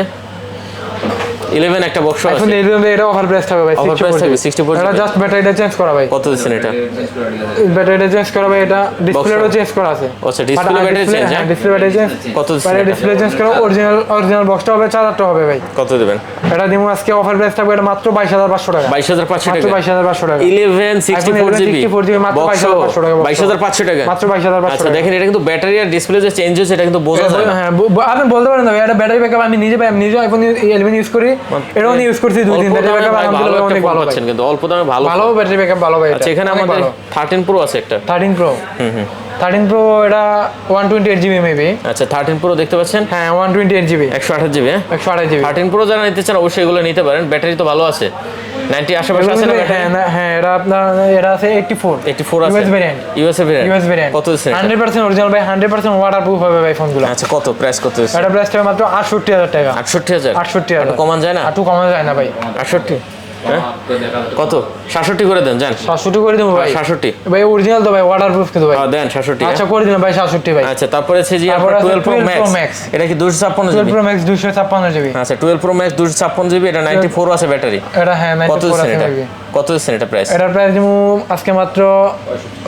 11 একটা বক্স আছে এখন এটা অফার প্রাইস থাকবে ভাই 64 এটা জাস্ট ব্যাটারিটা চেঞ্জ করা ভাই। কত দিচ্ছেন এটা? ব্যাটারিটা চেঞ্জ করা ভাই এটা ডিসপ্লেও চেঞ্জ করা আছে। আচ্ছা ডিসপ্লে ব্যাটারি চেঞ্জ হ্যাঁ ডিসপ্লে ব্যাটারি চেঞ্জ কত দিচ্ছেন? ব্যাটারি ডিসপ্লে চেঞ্জ করা অরিজিনাল বক্সটা হবে চার্জারটা হবে ভাই। কত দিবেন? এটা দিমু আজকে অফার প্রাইস থাকবে এটা মাত্র 22500 টাকা 22500 টাকা 22500 টাকা 11 64GB মাত্র 22500 টাকা 22500 টাকা মাত্র 22500 আচ্ছা দেখেন এটা কিন্তু ব্যাটারি আর ডিসপ্লে যে চেঞ্জ হচ্ছে এটা কিন্তু বোঝা যায় হ্যাঁ আপনি বলতে পারেন না ভাই এটা ব্যাটারি ব্যাকআপ আমি নিজে আইফোন 11 ইউজ করি এটাও ইউজ করছি দুই দিন ব্যাটারি ব্যাকআপ আলহামদুলিল্লাহ অনেক ভালো পাচ্ছেন কিন্তু অল্প দামে ভালো ব্যাটারি ব্যাকআপ ভালো ভাই। আচ্ছা এখানে আমাদের 13 প্রো আছে একটা 13 প্রো 13 প্রো এটা 128 জিবি মেবি। আচ্ছা 13 প্রো দেখতে পাচ্ছেন, হ্যাঁ 128 জিবি, 128 জিবি। 128 জিবি। 13 প্রো যারা নিতে চান অবশ্যই এগুলো নিতে পারেন, ব্যাটারি তো ভালো আছে, 90 আশেপাশে আছে না ব্যাটারি? হ্যাঁ এটা আপনার এটা আছে 84 আছে ইউএস ভেরিয়েন্ট। ইউএস ভেরিয়েন্ট কত দিচ্ছেন এটা? 100% অরিজিনাল ভাই, 100% ওয়াটারপ্রুফ হবে ভাই ফোনগুলো। আচ্ছা কত প্রাইস কত দিচ্ছেন? এটা প্রাইস হবে মাত্র 68000 টাকা। 68000? 68000 একটু কমান যায় না? একটু কমা যায় না ভাই। 68? হ্যাঁ কত? 67 করে দেন যান। 67 করে দেবো ভাই। 67 ভাই অরিজিনাল তো ভাই, ওয়াটারপ্রুফ কিন্তু ভাই। দেন 67। আচ্ছা করে দিলাম ভাই 67 ভাই। আচ্ছা তারপরে আছে জি আপনার 12 প্রো ম্যাক্স, এটা কি 256 12 জিবি? Pro max 256 GB. আচ্ছা 12 প্রো ম্যাক্স 256 জিবি, এটা 94 আছে ব্যাটারি। এটা হ্যাঁ কত 94 দিচ্ছেন আছে এটা? ভাই। কত দিচ্ছেন এটা প্রাইস? এটার প্রাইস দিমু আজকে মাত্র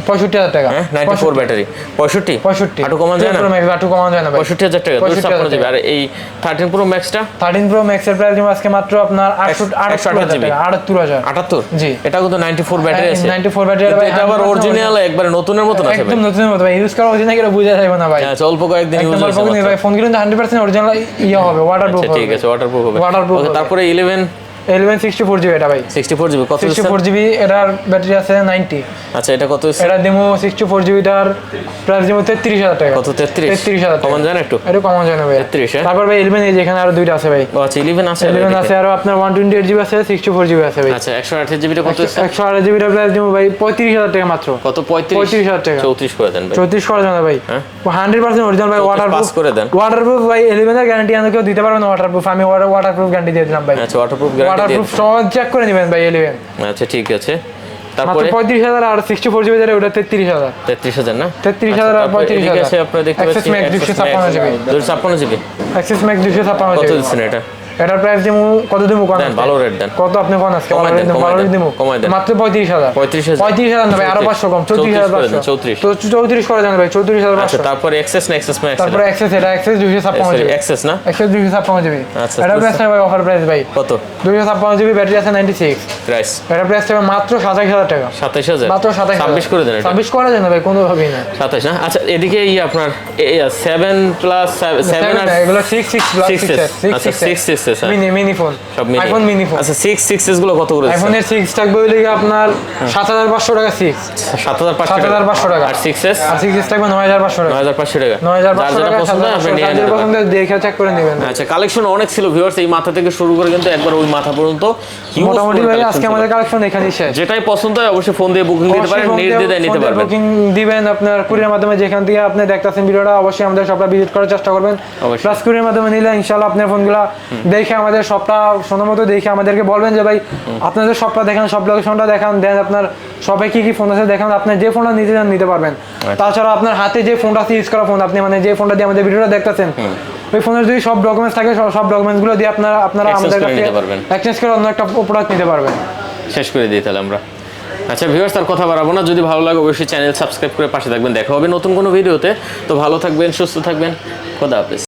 65000 টাকা। হ্যাঁ 94 ব্যাটারি 65? 65 একটু কমান যায় না? প্রো ম্যাক্স একটু কমা যায় না ভাই। 65000 টাকা 256 জিবি। আর এই 13 প্রো ম্যাক্সটা 13 প্রো ম্যাক্স এর প্রাইস দিমু আজকে মাত্র আপনার 128 জিবি। 78000। 78? জি। এটা কিন্তু 94 ব্যাটারি আছে। 94 ব্যাটারি কিন্তু ভাই, এটা আবার 100% অরিজিনাল একবারে নতুনের মতন আছে ভাই। একদম নতুনের মতো ভাই, ইউজ করা অরিজিনাল কি বোঝা যাবে না ভাই। আচ্ছা অল্প কয়েকদিন ইউজ একদম হয়েছে অল্প দিন ভাই, ফোন কিন্তু 100% অরিজিনাল ইয়ে হবে, ওয়াটারপ্রুফ আচ্ছা হবে। ঠিক আছে ওয়াটারপ্রুফ হবে। Waterproof ওকে হবে। তারপরে 11 64 জিবি এটা ভাই। 64 জিবি কত দিচ্ছেন? 64 জিবি এটার ব্যাটারি আছে 90। আচ্ছা এটা কত দিচ্ছেন? এটা দিমু 64 জিবিটার প্রাইস দিমু 33000 টাকা। কত 33? 33000 কমান যায় না একটু? এটা কমা যায় না ভাই। 33 হ্যাঁ? তারপর ভাই 11 এই যে এখানে আরো দুইটা আছে ভাই। ও আচ্ছা 11 আছে 11 আছে, আরো আপনার 128 জিবি আছে, 64 জিবি আছে ভাই। আচ্ছা 128 জিবিটা কত দিচ্ছেন? 128 জিবিটার প্রাইস দিমু ভাই 35000 টাকা মাত্র। কত 35? 35000 টাকা। 34 করে দেন ভাই। 34 করা যাবে না ভাই। হ্যাঁ? 100% অরিজিনাল ভাই, 34 ওয়াটারপ্রুফ পাস করে দেন। ওয়াটারপ্রুফ ভাই, 11 এর গ্যারান্টি কেউ দিতে পারবে না ওয়াটারপ্রুফ, আমি ওয়াটারপ্রুফ গ্যারান্টি দিয়ে দিলাম ভাই। আচ্ছা ওয়াটারপ্রুফ গ্যারান্টি দিয়ে ওয়াটারপ্রুফ সব চেক করে নেবেন ভাই 11। আচ্ছা ঠিক আছে। মাত্র তারপরে 35000 আর 64 জিবি যেটা ওটা 33000। 33000 না? 33000 আর তারপরে এদিকে 35000 আছে আপনারা দেখতে Access পাচ্ছেন Max 256 GB. 256 GB access max 256 কত জিবি। দিচ্ছেন এটা? এটার প্রাইস দিমু কত দিমু কোন? দেন ভালো রেট দেন। কত আপনি কোন আজকে? কমাই দেন, কমাই ভালো দেন, দিমু কমাই দেন। মাত্র 35000। 35000? 35000 না ভাই, আরো 500 কম, 34500। 34 তো 34 করে দেন ভাই, 34500। আচ্ছা তারপরে এক্সেস না এক্সেস ম্যাক্স? তারপরে অ্যাক্সেস, এটা অ্যাক্সেস 256 জিবি। এক্সেস না? Access 256 GB. আচ্ছা, এটা প্রাইস ভাই অফার প্রাইস ভাই কত 256 জিবি, ব্যাটারি আছে 96। প্রাইস? এটা প্রাইস হবে মাত্র 27000 টাকা। 27000? মাত্র 27000। 26 করে দেন এটা। 26 করা যায় না ভাই, কোনো ভাবেই না। 27 না? আচ্ছা এদিকে আপনার 7 প্লাস 7 আর এগুলো 66 প্লাস 6s। আচ্ছা 6s মিনি ফোন, সব মিনি। IPhone mini phone. আচ্ছা 6s গুলো কত করে দিচ্ছেন? আইফোনের 6 থাকবে ওই লিগে আপনার 7500 টাকা 6। 7500 টাকা। আর 6s? আর 6 থাকবে 9500 টাকা। 9500 টাকা। 9500 যার টাকা যেটা পছন্দ হয় আপনি নিয়ে যাদের নিতে পারেন। পছন্দ দেখে চেক করে নেবেন। আচ্ছা কালেকশন অনেক ছিল ভিউয়ার্স, এই মাথা থেকে শুরু করে কিন্তু একবার ওই মাথা পর্যন্ত huge মোটামুটি ভাই collection আজকে ছিল। আমাদের কালেকশন এখানেই শেষ। যেটাই পছন্দ হয় অবশ্যই ফোন দিয়ে বুকিং দিতে পারেন, নির্দ্বিধায় নিতে পারবেন। বুকিং দিবেন আপনার কুরিয়ার মাধ্যমে, যেখান থেকে আপনি দেখতেছেন ভিডিওটা অবশ্যই আমাদের শপটা ভিজিট করার চেষ্টা করবেন। অবশ্যই। প্লাস কুরিয়ার মাধ্যমে নিলে ইনশাআল্লাহ আপনার ফোনগুলো দেখে আমাদের শপটা সুন্দর মতো দেখে আমাদেরকে বলবেন যে ভাই আপনাদের শপটা দেখান, সব লোকেশনটা দেখান, দেন আপনার শপে কি কি ফোন আছে দেখান, আপনি যে ফোনটা নিতে চান নিতে পারবেন। তাছাড়া আপনার হাতে যে ফোনটা ইউজ করা ফোন, আপনি মানে যে ফোনটা দিয়ে আমাদের ভিডিওটা দেখতেছেন ওই ফোনের যদি সব ডকুমেন্টস থাকে সব ডকুমেন্টসগুলো দিয়ে আপনারা Exchange আমাদের করে কাছে নিতে পারবেন। এক্সচেঞ্জ করে অন্য একটা প্রোডাক্ট নিতে পারবেন। শেষ করে দিই তাহলে আমরা। আচ্ছা ভিউয়ার্স তার কথা বাড়াবো না, যদি ভালো লাগে অবশ্যই চ্যানেল সাবস্ক্রাইব করে পাশে থাকবেন। দেখা হবে নতুন কোনো ভিডিওতে। তো ভালো থাকবেন, সুস্থ থাকবেন, খোদা হাফেজ।